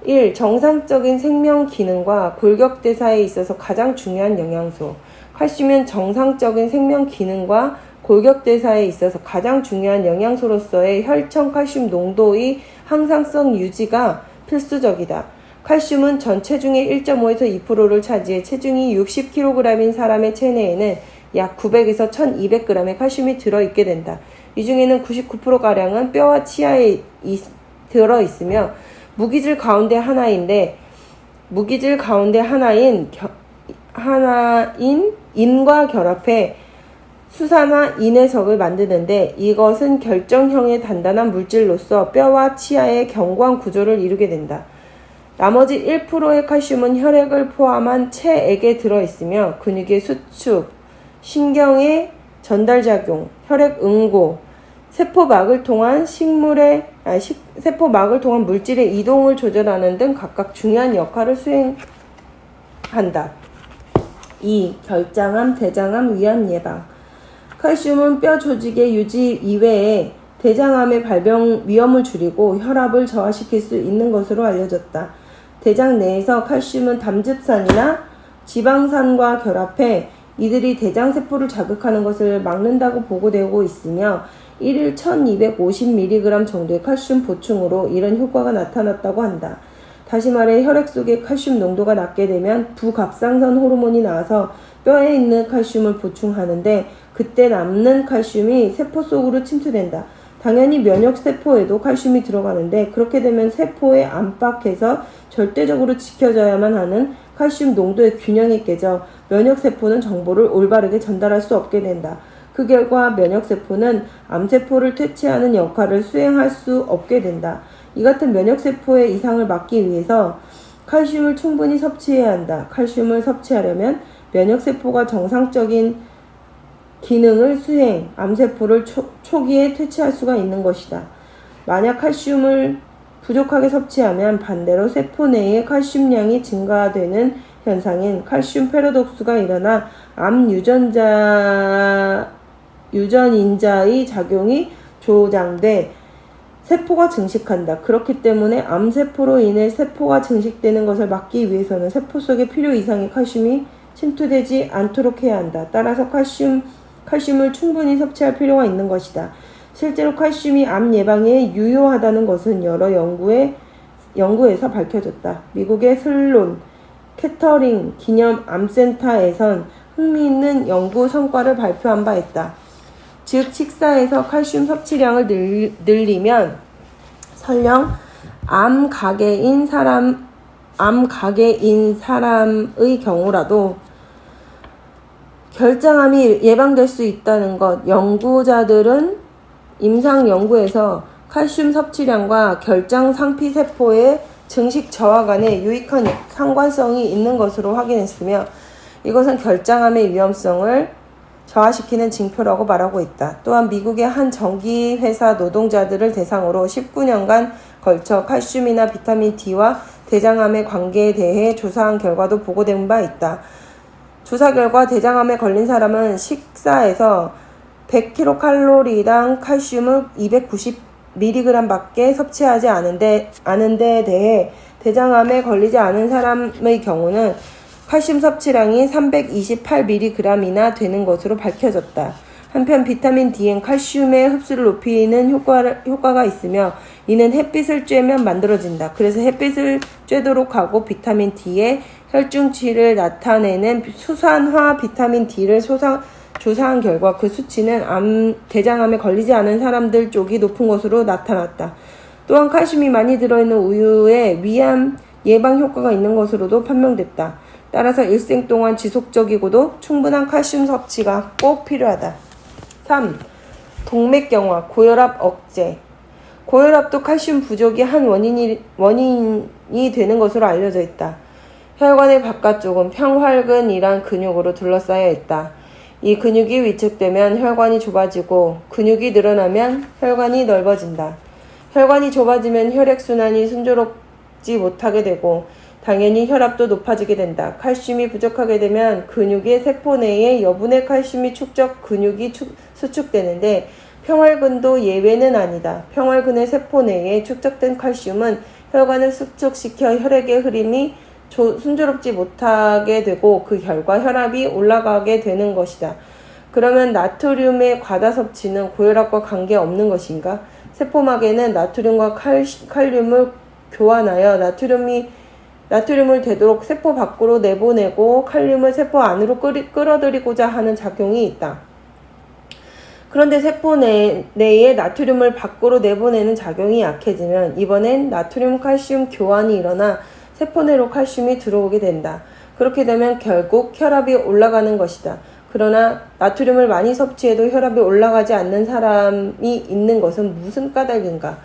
1. 정상적인 생명 기능과 골격대사에 있어서 가장 중요한 영양소. 칼슘은 정상적인 생명 기능과 골격대사에 있어서 가장 중요한 영양소로서의 혈청 칼슘 농도의 항상성 유지가 필수적이다. 칼슘은 전 체중의 1.5에서 2%를 차지해 체중이 60kg인 사람의 체내에는 약 900에서 1200g의 칼슘이 들어있게 된다. 이 중에는 99%가량은 뼈와 치아에 들어있으며 무기질 가운데 하나인 인과 결합해 수산화 인해석을 만드는데 이것은 결정형의 단단한 물질로서 뼈와 치아의 견고한 구조를 이루게 된다. 나머지 1%의 칼슘은 혈액을 포함한 체액에 들어있으며 근육의 수축, 신경의 전달작용, 혈액 응고, 세포막을 통한 물질의 이동을 조절하는 등 각각 중요한 역할을 수행한다. 2. 결장암, 대장암, 위암 예방. 칼슘은 뼈 조직의 유지 이외에 대장암의 발병 위험을 줄이고 혈압을 저하시킬 수 있는 것으로 알려졌다. 대장 내에서 칼슘은 담즙산이나 지방산과 결합해 이들이 대장세포를 자극하는 것을 막는다고 보고되고 있으며 1일 1250mg 정도의 칼슘 보충으로 이런 효과가 나타났다고 한다. 다시 말해 혈액 속의 칼슘 농도가 낮게 되면 부갑상선 호르몬이 나와서 뼈에 있는 칼슘을 보충하는데 그때 남는 칼슘이 세포 속으로 침투된다. 당연히 면역세포에도 칼슘이 들어가는데 그렇게 되면 세포에 안팎에서 절대적으로 지켜져야만 하는 칼슘 농도의 균형이 깨져 면역세포는 정보를 올바르게 전달할 수 없게 된다. 그 결과 면역세포는 암세포를 퇴치하는 역할을 수행할 수 없게 된다. 이 같은 면역세포의 이상을 막기 위해서 칼슘을 충분히 섭취해야 한다. 칼슘을 섭취하려면 면역세포가 정상적인 기능을 수행, 암세포를 초기에 퇴치할 수가 있는 것이다. 만약 칼슘을 부족하게 섭취하면 반대로 세포 내의 칼슘량이 증가되는 현상인 칼슘 패러독스가 일어나 암 유전인자의 작용이 조장돼 세포가 증식한다. 그렇기 때문에 암세포로 인해 세포가 증식되는 것을 막기 위해서는 세포 속에 필요 이상의 칼슘이 침투되지 않도록 해야 한다. 따라서 칼슘을 충분히 섭취할 필요가 있는 것이다. 실제로 칼슘이 암 예방에 유효하다는 것은 여러 연구에서 밝혀졌다. 미국의 슬론 캐터링 기념 암센터에선 흥미있는 연구 성과를 발표한 바 있다. 즉 식사에서 칼슘 섭취량을 늘리면 설령 암가계인 사람의 경우라도 결장암이 예방될 수 있다는 것. 연구자들은 임상 연구에서 칼슘 섭취량과 결장 상피세포의 증식 저하 간에 유익한 상관성이 있는 것으로 확인했으며 이것은 결장암의 위험성을 저하시키는 징표라고 말하고 있다. 또한 미국의 한 전기회사 노동자들을 대상으로 19년간 걸쳐 칼슘이나 비타민 D와 대장암의 관계에 대해 조사한 결과도 보고된 바 있다. 조사 결과 대장암에 걸린 사람은 식사에서 100kcal당 칼슘을 290mg밖에 섭취하지 않은 데 대해 대장암에 걸리지 않은 사람의 경우는 칼슘 섭취량이 328mg이나 되는 것으로 밝혀졌다. 한편 비타민 D엔 칼슘의 흡수를 높이는 효과가 있으며 이는 햇빛을 쬐면 만들어진다. 그래서 햇빛을 쬐도록 하고 비타민 D의 혈중치를 나타내는 수산화 비타민 D를 조사한 결과 그 수치는 대장암에 걸리지 않은 사람들 쪽이 높은 것으로 나타났다. 또한 칼슘이 많이 들어있는 우유에 위암 예방 효과가 있는 것으로도 판명됐다. 따라서 일생 동안 지속적이고도 충분한 칼슘 섭취가 꼭 필요하다. 3. 동맥경화, 고혈압 억제. 고혈압도 칼슘 부족이 한 원인이 되는 것으로 알려져 있다. 혈관의 바깥쪽은 평활근이란 근육으로 둘러싸여 있다. 이 근육이 위축되면 혈관이 좁아지고 근육이 늘어나면 혈관이 넓어진다. 혈관이 좁아지면 혈액순환이 순조롭지 못하게 되고 당연히 혈압도 높아지게 된다. 칼슘이 부족하게 되면 근육의 세포 내에 여분의 칼슘이 근육이 수축되는데 평활근도 예외는 아니다. 평활근의 세포 내에 축적된 칼슘은 혈관을 수축시켜 혈액의 흐름이 순조롭지 못하게 되고 그 결과 혈압이 올라가게 되는 것이다. 그러면 나트륨의 과다 섭취는 고혈압과 관계없는 것인가? 세포막에는 나트륨과 칼륨을 교환하여 나트륨이 나트륨을 되도록 세포 밖으로 내보내고 칼륨을 세포 안으로 끌어들이고자 하는 작용이 있다. 그런데 세포 내에 나트륨을 밖으로 내보내는 작용이 약해지면 이번엔 나트륨 칼슘 교환이 일어나 세포 내로 칼슘이 들어오게 된다. 그렇게 되면 결국 혈압이 올라가는 것이다. 그러나 나트륨을 많이 섭취해도 혈압이 올라가지 않는 사람이 있는 것은 무슨 까닭인가?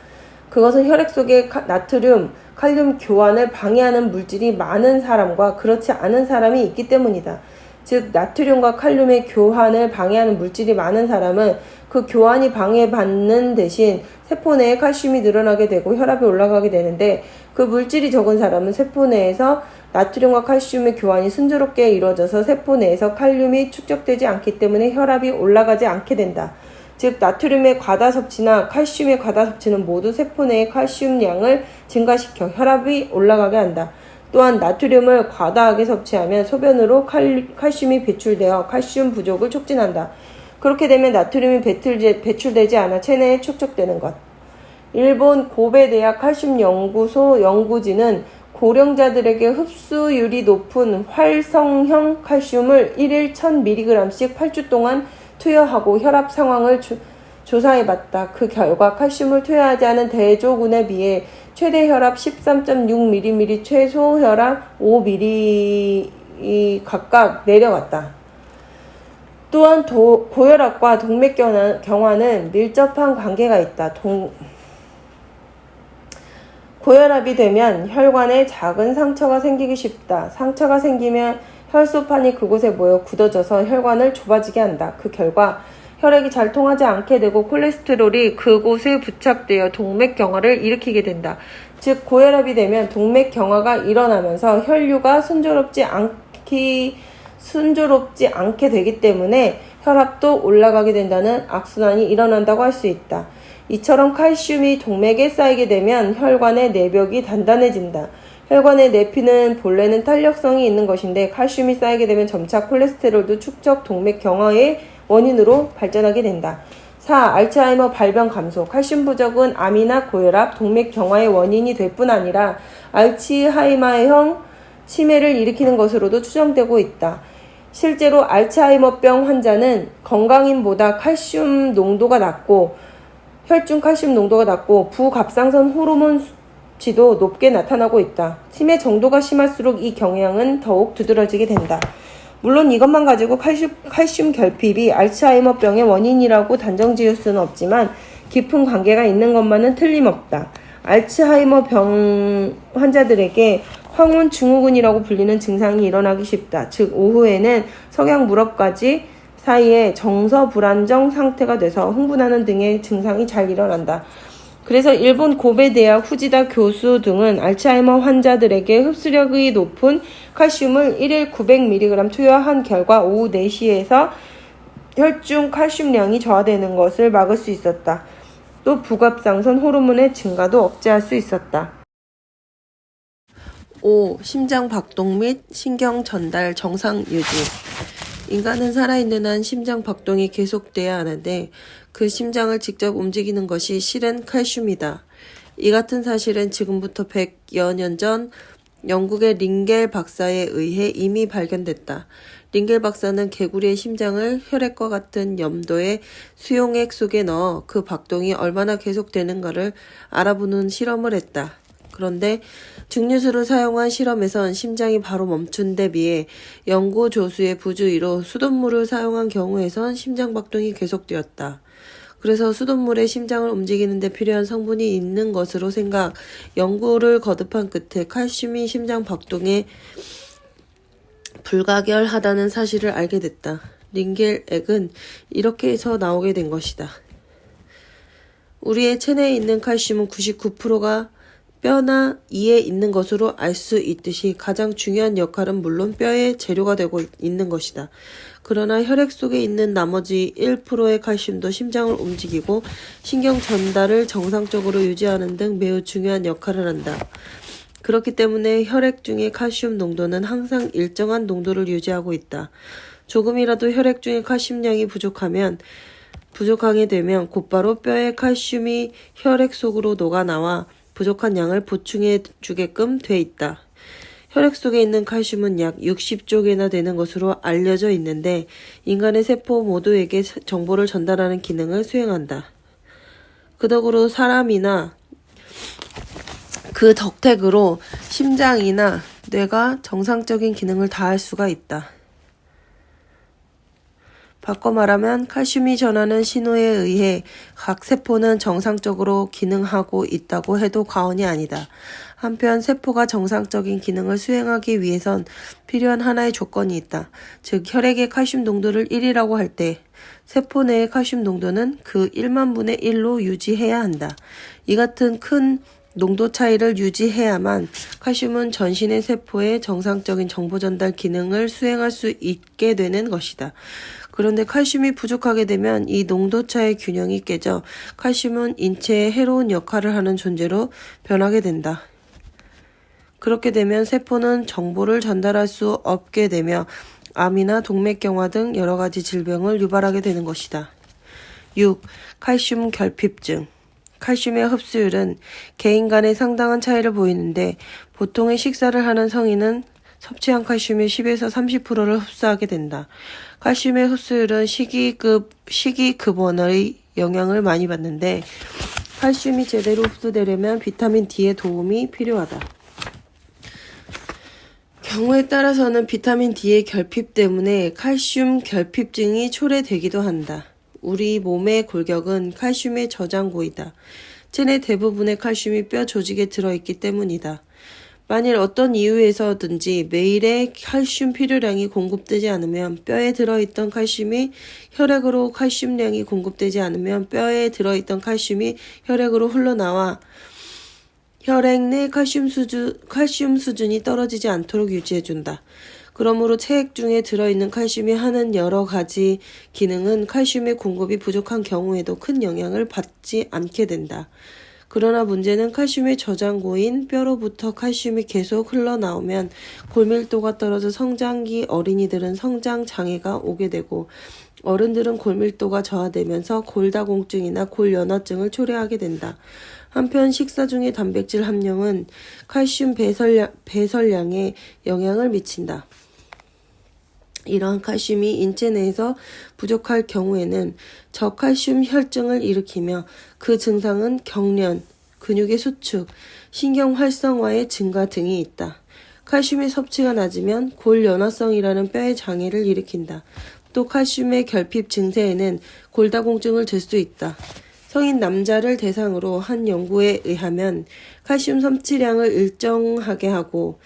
그것은 혈액 속에 나트륨, 칼륨 교환을 방해하는 물질이 많은 사람과 그렇지 않은 사람이 있기 때문이다. 즉 나트륨과 칼륨의 교환을 방해하는 물질이 많은 사람은 그 교환이 방해받는 대신 세포 내에 칼슘이 늘어나게 되고 혈압이 올라가게 되는데, 그 물질이 적은 사람은 세포 내에서 나트륨과 칼슘의 교환이 순조롭게 이루어져서 세포 내에서 칼륨이 축적되지 않기 때문에 혈압이 올라가지 않게 된다. 즉 나트륨의 과다 섭취나 칼슘의 과다 섭취는 모두 세포 내의 칼슘량을 증가시켜 혈압이 올라가게 한다. 또한 나트륨을 과다하게 섭취하면 소변으로 칼슘이 배출되어 칼슘 부족을 촉진한다. 그렇게 되면 나트륨이 배출되지 않아 체내에 축적되는 것. 일본 고베 대학 칼슘 연구소 연구진은 고령자들에게 흡수율이 높은 활성형 칼슘을 1일 1000mg씩 8주 동안 투여하고 혈압 상황을 조사해봤다. 그 결과 칼슘을 투여하지 않은 대조군에 비해 최대 혈압 13.6mm, 최소 혈압 5mm 각각 내려갔다. 또한 고혈압과 동맥경화는 밀접한 관계가 있다. 고혈압이 되면 혈관에 작은 상처가 생기기 쉽다. 상처가 생기면 혈소판이 그곳에 모여 굳어져서 혈관을 좁아지게 한다. 그 결과 혈액이 잘 통하지 않게 되고 콜레스테롤이 그곳에 부착되어 동맥경화를 일으키게 된다. 즉 고혈압이 되면 동맥경화가 일어나면서 혈류가 순조롭지 않게 되기 때문에 혈압도 올라가게 된다는 악순환이 일어난다고 할 수 있다. 이처럼 칼슘이 동맥에 쌓이게 되면 혈관의 내벽이 단단해진다. 혈관의 내피는 본래는 탄력성이 있는 것인데 칼슘이 쌓이게 되면 점차 콜레스테롤도 축적 동맥경화의 원인으로 발전하게 된다. 4. 알츠하이머 발병 감소. 칼슘 부족은 암이나 고혈압, 동맥경화의 원인이 될 뿐 아니라 알츠하이머형 치매를 일으키는 것으로도 추정되고 있다. 실제로 알츠하이머병 환자는 건강인보다 칼슘 농도가 낮고 혈중 칼슘 농도가 낮고 부갑상선 호르몬 수치도 높게 나타나고 있다. 치매 정도가 심할수록 이 경향은 더욱 두드러지게 된다. 물론 이것만 가지고 칼슘 결핍이 알츠하이머병의 원인이라고 단정 지을 수는 없지만 깊은 관계가 있는 것만은 틀림없다. 알츠하이머병 환자들에게 황혼 증후군이라고 불리는 증상이 일어나기 쉽다. 즉 오후에는 석양 무렵까지 사이에 정서 불안정 상태가 돼서 흥분하는 등의 증상이 잘 일어난다. 그래서 일본 고베 대학 후지다 교수 등은 알츠하이머 환자들에게 흡수력이 높은 칼슘을 1일 900mg 투여한 결과 오후 4시에서 혈중 칼슘량이 저하되는 것을 막을 수 있었다. 또 부갑상선 호르몬의 증가도 억제할 수 있었다. 5. 심장 박동 및 신경 전달 정상 유지. 인간은 살아있는 한 심장 박동이 계속돼야 하는데 그 심장을 직접 움직이는 것이 실은 칼슘이다. 이 같은 사실은 지금부터 100여 년 전 영국의 링겔 박사에 의해 이미 발견됐다. 링겔 박사는 개구리의 심장을 혈액과 같은 염도의 수용액 속에 넣어 그 박동이 얼마나 계속되는가를 알아보는 실험을 했다. 그런데 증류수를 사용한 실험에선 심장이 바로 멈춘 데 비해 연고 조수의 부주의로 수돗물을 사용한 경우에선 심장 박동이 계속되었다. 그래서 수돗물에 심장을 움직이는 데 필요한 성분이 있는 것으로 생각, 연구를 거듭한 끝에 칼슘이 심장 박동에 불가결하다는 사실을 알게 됐다. 링겔액은 이렇게 해서 나오게 된 것이다. 우리의 체내에 있는 칼슘은 99%가 뼈나 이에 있는 것으로 알 수 있듯이 가장 중요한 역할은 물론 뼈의 재료가 되고 있는 것이다. 그러나 혈액 속에 있는 나머지 1%의 칼슘도 심장을 움직이고 신경 전달을 정상적으로 유지하는 등 매우 중요한 역할을 한다. 그렇기 때문에 혈액 중의 칼슘 농도는 항상 일정한 농도를 유지하고 있다. 조금이라도 혈액 중의 칼슘량이 부족하게 되면 곧바로 뼈의 칼슘이 혈액 속으로 녹아나와 부족한 양을 보충해 주게끔 돼 있다. 혈액 속에 있는 칼슘은 약 60조 개나 되는 것으로 알려져 있는데 인간의 세포 모두에게 정보를 전달하는 기능을 수행한다. 그 덕으로 사람이나 그 덕택으로 심장이나 뇌가 정상적인 기능을 다할 수가 있다. 바꿔 말하면 칼슘이 전하는 신호에 의해 각 세포는 정상적으로 기능하고 있다고 해도 과언이 아니다. 한편 세포가 정상적인 기능을 수행하기 위해선 필요한 하나의 조건이 있다. 즉 혈액의 칼슘 농도를 1이라고 할 때 세포 내의 칼슘 농도는 그 1만 분의 1로 유지해야 한다. 이 같은 큰 농도 차이를 유지해야만 칼슘은 전신의 세포의 정상적인 정보 전달 기능을 수행할 수 있게 되는 것이다. 그런데 칼슘이 부족하게 되면 이 농도 차의 균형이 깨져 칼슘은 인체에 해로운 역할을 하는 존재로 변하게 된다. 그렇게 되면 세포는 정보를 전달할 수 없게 되며 암이나 동맥경화 등 여러 가지 질병을 유발하게 되는 것이다. 6. 칼슘 결핍증. 칼슘의 흡수율은 개인 간에 상당한 차이를 보이는데 보통의 식사를 하는 성인은 섭취한 칼슘의 10에서 30%를 흡수하게 된다. 칼슘의 흡수율은 식이급원의 영향을 많이 받는데 칼슘이 제대로 흡수되려면 비타민 D의 도움이 필요하다. 경우에 따라서는 비타민 D의 결핍 때문에 칼슘 결핍증이 초래되기도 한다. 우리 몸의 골격은 칼슘의 저장고이다. 체내 대부분의 칼슘이 뼈 조직에 들어있기 때문이다. 만일 어떤 이유에서든지 매일의 칼슘 필요량이 공급되지 않으면 뼈에 들어있던 칼슘이 혈액으로 칼슘량이 공급되지 않으면 뼈에 들어있던 칼슘이 혈액으로 흘러나와 혈액 내 칼슘 수준이 떨어지지 않도록 유지해준다. 그러므로 체액 중에 들어있는 칼슘이 하는 여러 가지 기능은 칼슘의 공급이 부족한 경우에도 큰 영향을 받지 않게 된다. 그러나 문제는 칼슘의 저장고인 뼈로부터 칼슘이 계속 흘러나오면 골밀도가 떨어져 성장기 어린이들은 성장 장애가 오게 되고 어른들은 골밀도가 저하되면서 골다공증이나 골연화증을 초래하게 된다. 한편 식사 중의 단백질 함량은 칼슘 배설량에 영향을 미친다. 이러한 칼슘이 인체 내에서 부족할 경우에는 저칼슘 혈증을 일으키며 그 증상은 경련, 근육의 수축, 신경 활성화의 증가 등이 있다. 칼슘의 섭취가 낮으면 골연화성이라는 뼈의 장애를 일으킨다. 또 칼슘의 결핍 증세에는 골다공증을 들 수 있다. 성인 남자를 대상으로 한 연구에 의하면 칼슘 섭취량을 일정하게 하고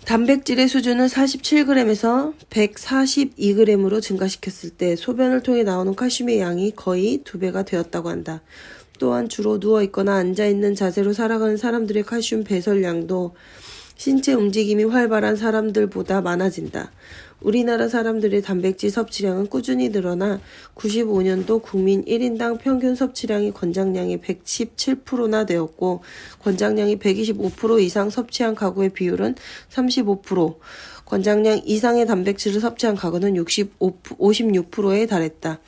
단백질의 수준을 47g에서 142g으로 증가시켰을 때 소변을 통해 나오는 칼슘의 양이 거의 2배가 되었다고 한다. 또한 주로 누워있거나 앉아있는 자세로 살아가는 사람들의 칼슘 배설량도 신체 움직임이 활발한 사람들보다 많아진다. 우리나라 사람들의 단백질 섭취량은 꾸준히 늘어나 95년도 국민 1인당 평균 섭취량이 권장량의 117%나 되었고 권장량이 125% 이상 섭취한 가구의 비율은 35%, 권장량 이상의 단백질을 섭취한 가구는 56%에 달했다.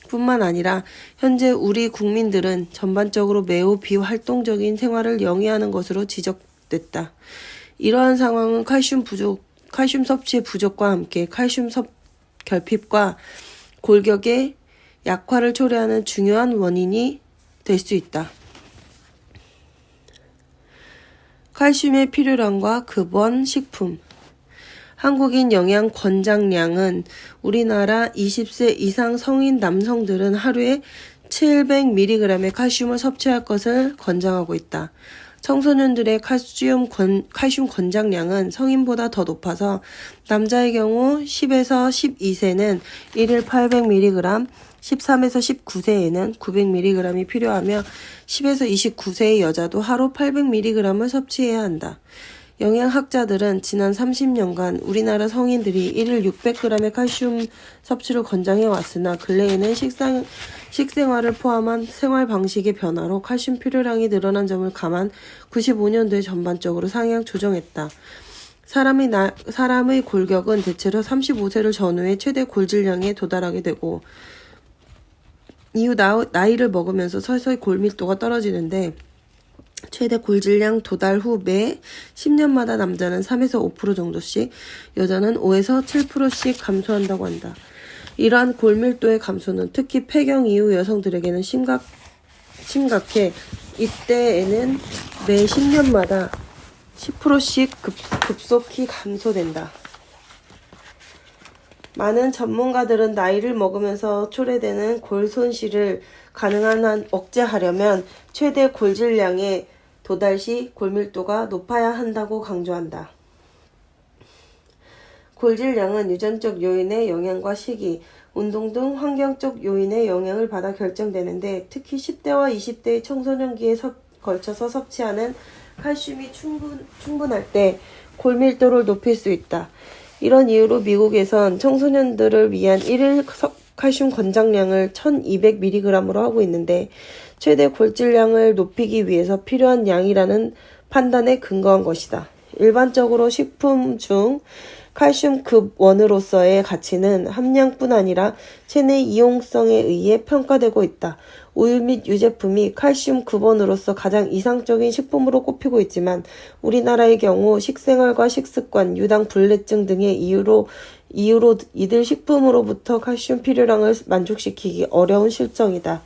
뿐만 아니라 현재 우리 국민들은 전반적으로 매우 비활동적인 생활을 영위하는 것으로 지적됐다. 이러한 상황은 칼슘 섭취의 부족과 함께 칼슘 결핍과 골격의 약화를 초래하는 중요한 원인이 될 수 있다. 칼슘의 필요량과 급원 식품. 한국인 영양 권장량은 우리나라 20세 이상 성인 남성들은 하루에 700mg의 칼슘을 섭취할 것을 권장하고 있다. 청소년들의 칼슘 권장량은 성인보다 더 높아서 남자의 경우 10에서 12세는 1일 800mg, 13에서 19세에는 900mg이 필요하며 10에서 29세의 여자도 하루 800mg을 섭취해야 한다. 영양학자들은 지난 30년간 우리나라 성인들이 1일 600g의 칼슘 섭취를 권장해 왔으나 근래에는 식생활을 포함한 생활 방식의 변화로 칼슘 필요량이 늘어난 점을 감안 95년도에 전반적으로 상향 조정했다. 사람의 골격은 대체로 35세를 전후에 최대 골질량에 도달하게 되고 이후 나이를 먹으면서 서서히 골밀도가 떨어지는데 최대 골질량 도달 후 매 10년마다 남자는 3에서 5% 정도씩, 여자는 5에서 7%씩 감소한다고 한다. 이러한 골밀도의 감소는 특히 폐경 이후 여성들에게는 심각해 이때에는 매 10년마다 10%씩 급속히 감소된다. 많은 전문가들은 나이를 먹으면서 초래되는 골 손실을 가능한 한 억제하려면 최대 골질량에 도달 시 골밀도가 높아야 한다고 강조한다. 골질량은 유전적 요인의 영향과 시기, 운동 등 환경적 요인의 영향을 받아 결정되는데, 특히 10대와 20대의 청소년기에 걸쳐서 섭취하는 칼슘이 충분할 때 골밀도를 높일 수 있다. 이런 이유로 미국에선 청소년들을 위한 1일 칼슘 권장량을 1200mg으로 하고 있는데, 최대 골질량을 높이기 위해서 필요한 양이라는 판단에 근거한 것이다. 일반적으로 식품 중 칼슘 급 1으로서의 가치는 함량뿐 아니라 체내 이용성에 의해 평가되고 있다. 우유 및 유제품이 칼슘 급 1으로서 가장 이상적인 식품으로 꼽히고 있지만, 우리나라의 경우 식생활과 식습관, 유당 불내증 등의 이유로 이들 식품으로부터 칼슘 필요량을 만족시키기 어려운 실정이다.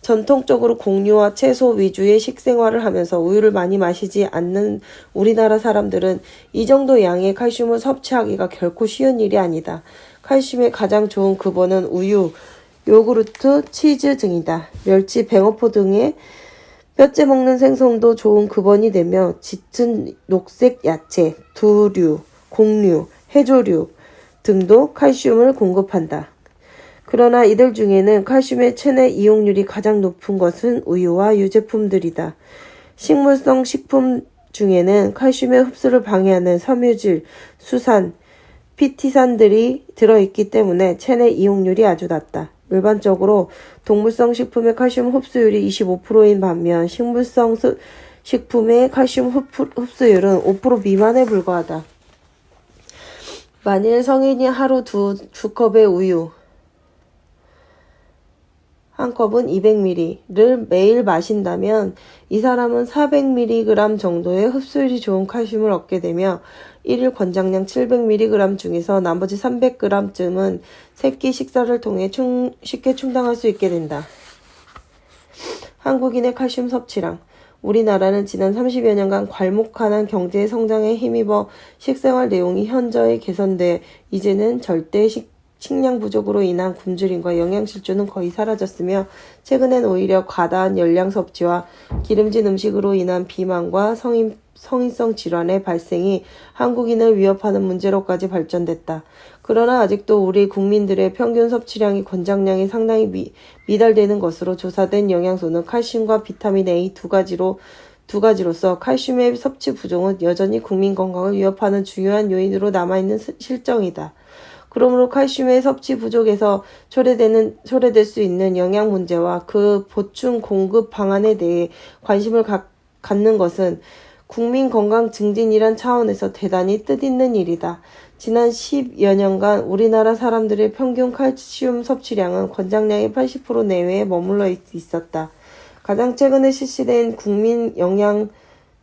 전통적으로 곡류와 채소 위주의 식생활을 하면서 우유를 많이 마시지 않는 우리나라 사람들은 이 정도 양의 칼슘을 섭취하기가 결코 쉬운 일이 아니다. 칼슘의 가장 좋은 급원은 우유, 요구르트, 치즈 등이다. 멸치, 뱅어포 등의 뼈째 먹는 생선도 좋은 급원이 되며, 짙은 녹색 야채, 두류, 곡류, 해조류 등도 칼슘을 공급한다. 그러나 이들 중에는 칼슘의 체내 이용률이 가장 높은 것은 우유와 유제품들이다. 식물성 식품 중에는 칼슘의 흡수를 방해하는 섬유질, 수산, 피티산들이 들어있기 때문에 체내 이용률이 아주 낮다. 일반적으로 동물성 식품의 칼슘 흡수율이 25%인 반면 식물성 식품의 칼슘 흡수율은 5% 미만에 불과하다. 만일 성인이 하루 두 컵의 우유, 한 컵은 200ml를 매일 마신다면 이 사람은 400mg 정도의 흡수율이 좋은 칼슘을 얻게 되며, 1일 권장량 700mg 중에서 나머지 300g쯤은 새끼 식사를 통해 쉽게 충당할 수 있게 된다. 한국인의 칼슘 섭취량. 우리나라는 지난 30여 년간 괄목한한 경제의 성장에 힘입어 식생활 내용이 현저히 개선돼 이제는 절대 식량 부족으로 인한 굶주림과 영양실조는 거의 사라졌으며, 최근엔 오히려 과다한 열량 섭취와 기름진 음식으로 인한 비만과 성인성 질환의 발생이 한국인을 위협하는 문제로까지 발전됐다. 그러나 아직도 우리 국민들의 평균 섭취량이 권장량이 상당히 미달되는 것으로 조사된 영양소는 칼슘과 비타민 A 두 가지로서 칼슘의 섭취 부족은 여전히 국민 건강을 위협하는 중요한 요인으로 남아있는 실정이다. 그러므로 칼슘의 섭취 부족에서 초래될 수 있는 영양 문제와 그 보충 공급 방안에 대해 관심을 갖는 것은 국민 건강 증진이란 차원에서 대단히 뜻있는 일이다. 지난 10여 년간 우리나라 사람들의 평균 칼슘 섭취량은 권장량의 80% 내외에 머물러 있었다. 가장 최근에 실시된 국민 영양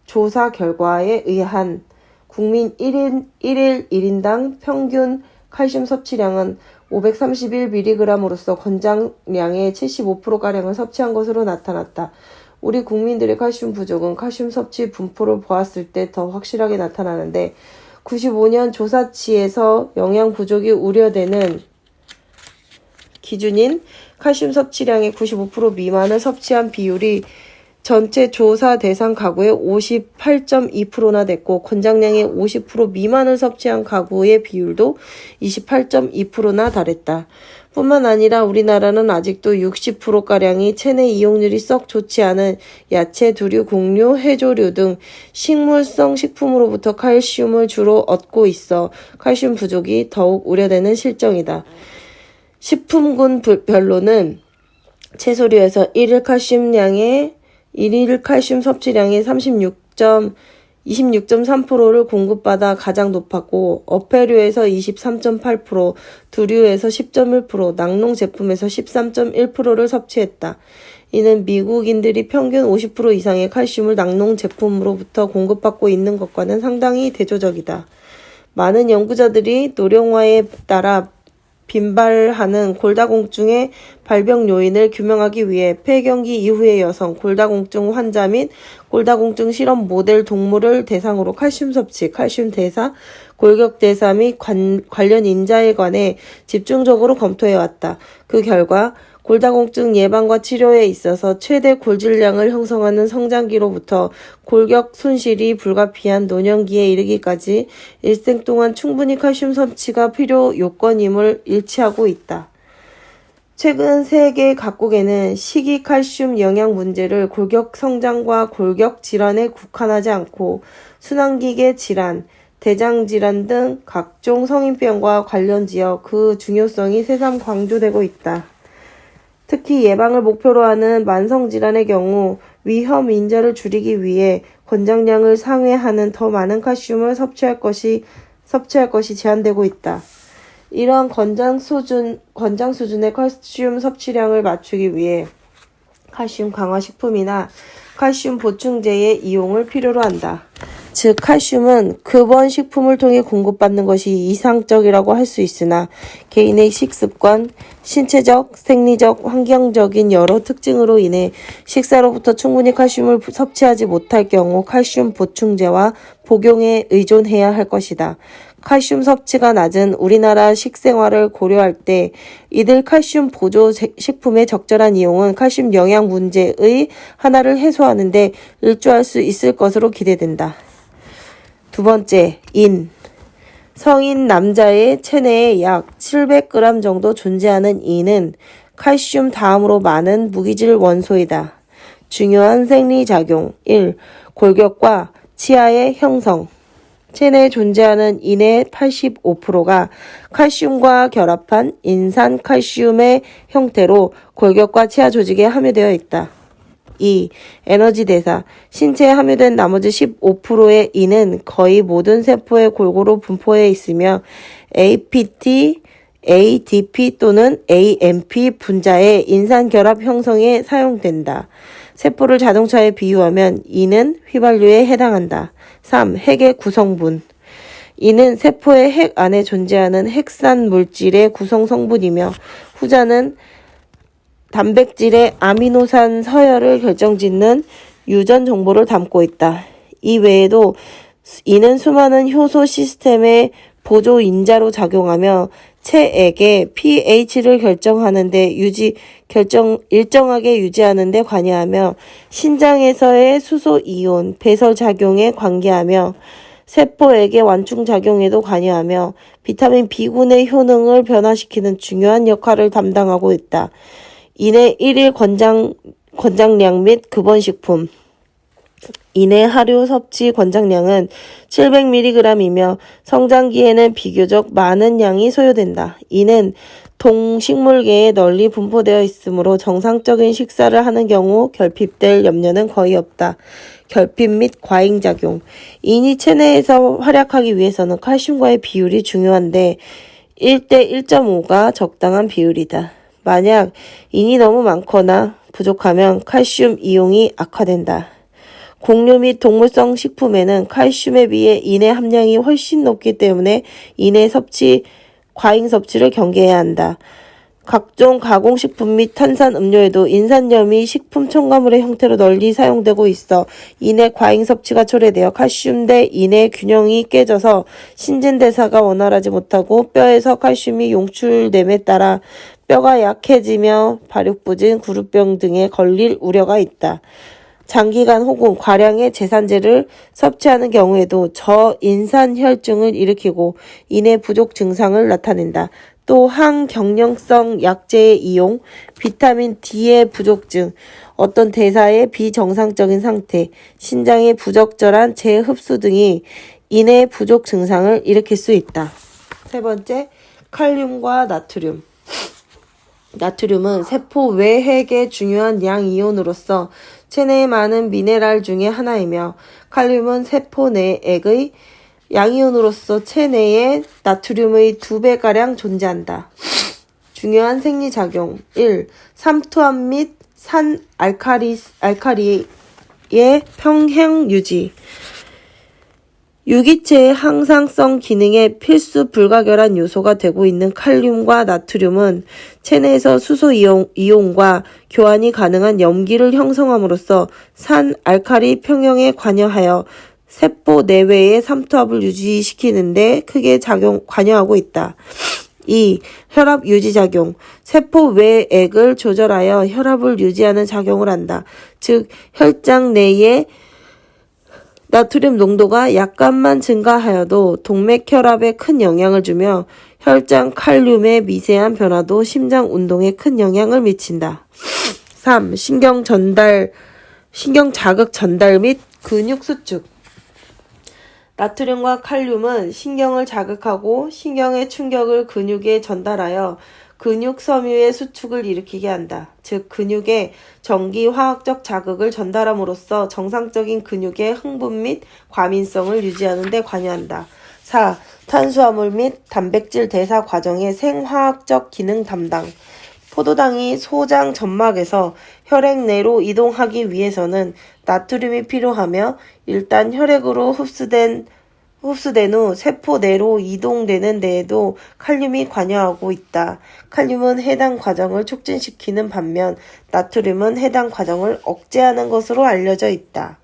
조사 결과에 의한 국민 1인당 평균 칼슘 섭취량은 531mg으로서 권장량의 75%가량을 섭취한 것으로 나타났다. 우리 국민들의 칼슘 부족은 칼슘 섭취 분포를 보았을 때 더 확실하게 나타나는데, 95년 조사치에서 영양 부족이 우려되는 기준인 칼슘 섭취량의 95% 미만을 섭취한 비율이 전체 조사 대상 가구의 58.2%나 됐고, 권장량의 50% 미만을 섭취한 가구의 비율도 28.2%나 달했다. 뿐만 아니라 우리나라는 아직도 60%가량이 체내 이용률이 썩 좋지 않은 야채, 두류, 곡류, 해조류 등 식물성 식품으로부터 칼슘을 주로 얻고 있어 칼슘 부족이 더욱 우려되는 실정이다. 식품군별로는 채소류에서 1일 칼슘 섭취량의 26.3%를 공급받아 가장 높았고, 어패류에서 23.8%, 두류에서 10.1%, 낙농 제품에서 13.1%를 섭취했다. 이는 미국인들이 평균 50% 이상의 칼슘을 낙농 제품으로부터 공급받고 있는 것과는 상당히 대조적이다. 많은 연구자들이 노령화에 따라 빈발하는 골다공증의 발병 요인을 규명하기 위해 폐경기 이후의 여성, 골다공증 환자 및 골다공증 실험 모델 동물을 대상으로 칼슘 섭취, 칼슘 대사, 골격 대사 및 관련 인자에 관해 집중적으로 검토해왔다. 그 결과 골다공증 예방과 치료에 있어서 최대 골질량을 형성하는 성장기로부터 골격 손실이 불가피한 노년기에 이르기까지 일생 동안 충분히 칼슘 섭취가 필요 요건임을 일치하고 있다. 최근 세계 각국에는 식이 칼슘 영양 문제를 골격 성장과 골격 질환에 국한하지 않고 순환기계 질환, 대장 질환 등 각종 성인병과 관련지어 그 중요성이 새삼 강조되고 있다. 특히 예방을 목표로 하는 만성질환의 경우 위험 인자를 줄이기 위해 권장량을 상회하는 더 많은 칼슘을 섭취할 것이 제한되고 있다. 이러한 권장 수준의 칼슘 섭취량을 맞추기 위해 칼슘 강화 식품이나 칼슘 보충제의 이용을 필요로 한다. 즉 칼슘은 급원 식품을 통해 공급받는 것이 이상적이라고 할 수 있으나 개인의 식습관, 신체적, 생리적, 환경적인 여러 특징으로 인해 식사로부터 충분히 칼슘을 섭취하지 못할 경우 칼슘 보충제와 복용에 의존해야 할 것이다. 칼슘 섭취가 낮은 우리나라 식생활을 고려할 때 이들 칼슘 보조 식품의 적절한 이용은 칼슘 영양 문제의 하나를 해소하는 데 일조할 수 있을 것으로 기대된다. 두 번째, 성인 남자의 체내에 약 700g 정도 존재하는 인은 칼슘 다음으로 많은 무기질 원소이다. 중요한 생리작용 1. 골격과 치아의 형성. 체내에 존재하는 인의 85%가 칼슘과 결합한 인산칼슘의 형태로 골격과 치아 조직에 함유되어 있다. 2. 에너지 대사. 신체에 함유된 나머지 15%의 인은 거의 모든 세포에 골고루 분포해 있으며 APT, ADP 또는 AMP 분자의 인산결합 형성에 사용된다. 세포를 자동차에 비유하면 이는 휘발유에 해당한다. 3. 핵의 구성분. 이는 세포의 핵 안에 존재하는 핵산 물질의 구성 성분이며 후자는 단백질의 아미노산 서열을 결정짓는 유전 정보를 담고 있다. 이 외에도 이는 수많은 효소 시스템의 보조 인자로 작용하며 체액의 pH를 결정하는 데 일정하게 유지하는 데 관여하며 신장에서의 수소 이온 배설 작용에 관계하며 세포액의 완충 작용에도 관여하며 비타민 B군의 효능을 변화시키는 중요한 역할을 담당하고 있다. 인의 1일 권장량 및 급원식품. 인의 하루 섭취 권장량은 700mg이며 성장기에는 비교적 많은 양이 소요된다. 이는 동식물계에 널리 분포되어 있으므로 정상적인 식사를 하는 경우 결핍될 염려는 거의 없다. 결핍 및 과잉작용. 인이 체내에서 활약하기 위해서는 칼슘과의 비율이 중요한데 1대 1.5가 적당한 비율이다. 만약 인이 너무 많거나 부족하면 칼슘 이용이 악화된다. 곡류 및 동물성 식품에는 칼슘에 비해 인의 함량이 훨씬 높기 때문에 과잉 섭취를 경계해야 한다. 각종 가공식품 및 탄산음료에도 인산염이 식품 첨가물의 형태로 널리 사용되고 있어 인의 과잉 섭취가 초래되어 칼슘 대 인의 균형이 깨져서 신진대사가 원활하지 못하고 뼈에서 칼슘이 용출됨에 따라 뼈가 약해지며 발육부진, 구루병 등에 걸릴 우려가 있다. 장기간 혹은 과량의 제산제를 섭취하는 경우에도 저인산혈증을 일으키고 인의 부족 증상을 나타낸다. 또 항경령성 약제의 이용, 비타민 D의 부족증, 어떤 대사의 비정상적인 상태, 신장의 부적절한 재흡수 등이 인의 부족 증상을 일으킬 수 있다. 세 번째, 칼륨과 나트륨. 나트륨은 세포 외핵의 중요한 양이온으로서 체내에 많은 미네랄 중의 하나이며 칼륨은 세포 내액의 양이온으로서 체내에 나트륨의 2배가량 존재한다. 중요한 생리작용 1. 삼투압 및 산 알카리의 평행 유지. 유기체의 항상성 기능에 필수 불가결한 요소가 되고 있는 칼륨과 나트륨은 체내에서 수소 이온과 교환이 가능한 염기를 형성함으로써 산 알카리 평형에 관여하여 세포 내외의 삼투압을 유지시키는 데 크게 관여하고 있다. 2. 혈압 유지작용. 세포 외액을 조절하여 혈압을 유지하는 작용을 한다. 즉 혈장 내에 나트륨 농도가 약간만 증가하여도 동맥혈압에 큰 영향을 주며 혈장 칼륨의 미세한 변화도 심장 운동에 큰 영향을 미친다. 3. 신경 자극 전달 및 근육 수축. 나트륨과 칼륨은 신경을 자극하고 신경의 충격을 근육에 전달하여 근육 섬유의 수축을 일으키게 한다. 즉 근육에 전기 화학적 자극을 전달함으로써 정상적인 근육의 흥분 및 과민성을 유지하는 데 관여한다. 4. 탄수화물 및 단백질 대사 과정의 생화학적 기능 담당. 포도당이 소장 점막에서 혈액 내로 이동하기 위해서는 나트륨이 필요하며 일단 혈액으로 흡수된 후 세포 내로 이동되는 데에도 칼륨이 관여하고 있다. 칼륨은 해당 과정을 촉진시키는 반면 나트륨은 해당 과정을 억제하는 것으로 알려져 있다.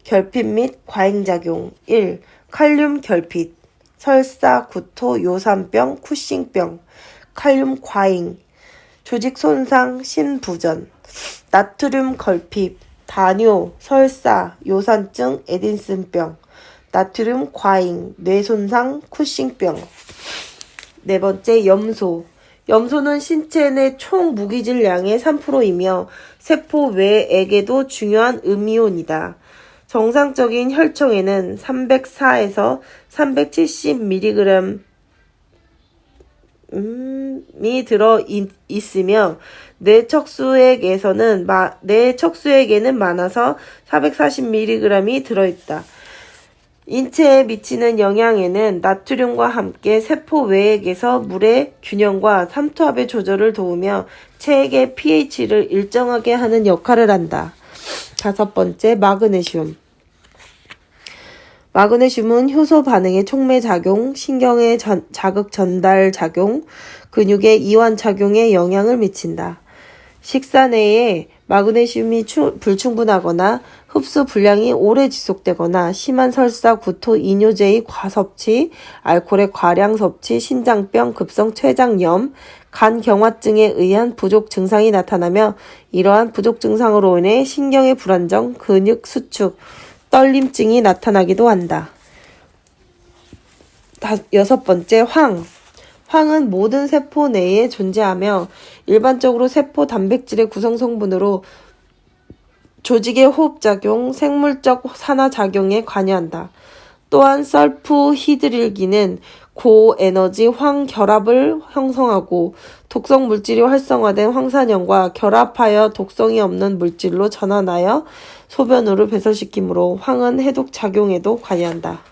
결핍 및 과잉작용. 1. 칼륨 결핍. 설사, 구토, 요산병, 쿠싱병. 칼륨 과잉. 조직 손상, 심부전. 나트륨 결핍. 다뇨, 설사, 요산증, 에딘슨병. 나트륨 과잉, 뇌손상, 쿠싱병. 4번째, 염소. 염소는 신체 내 총 무기질량의 3%이며 세포 외액에도 중요한 음이온이다. 정상적인 혈청에는 304에서 370mg이 들어 있으며 뇌 척수액에는 많아서 440mg이 들어있다. 인체에 미치는 영향에는 나트륨과 함께 세포 외액에서 물의 균형과 삼투압의 조절을 도우며 체액의 pH를 일정하게 하는 역할을 한다. 5번째, 마그네슘. 마그네슘은 효소 반응의 촉매작용, 신경의 자극 전달 작용, 근육의 이완 작용에 영향을 미친다. 식사 내에 마그네슘이 불충분하거나 흡수 불량이 오래 지속되거나 심한 설사, 구토, 이뇨제의 과섭취, 알코올의 과량 섭취, 신장병, 급성 췌장염, 간경화증에 의한 부족 증상이 나타나며 이러한 부족 증상으로 인해 신경의 불안정, 근육 수축, 떨림증이 나타나기도 한다. 6번째, 황. 황은 모든 세포 내에 존재하며 일반적으로 세포 단백질의 구성 성분으로 조직의 호흡작용, 생물적 산화작용에 관여한다. 또한 설프히드릴기는 고에너지 황결합을 형성하고 독성 물질이 활성화된 황산염과 결합하여 독성이 없는 물질로 전환하여 소변으로 배설시키므로 황은 해독작용에도 관여한다.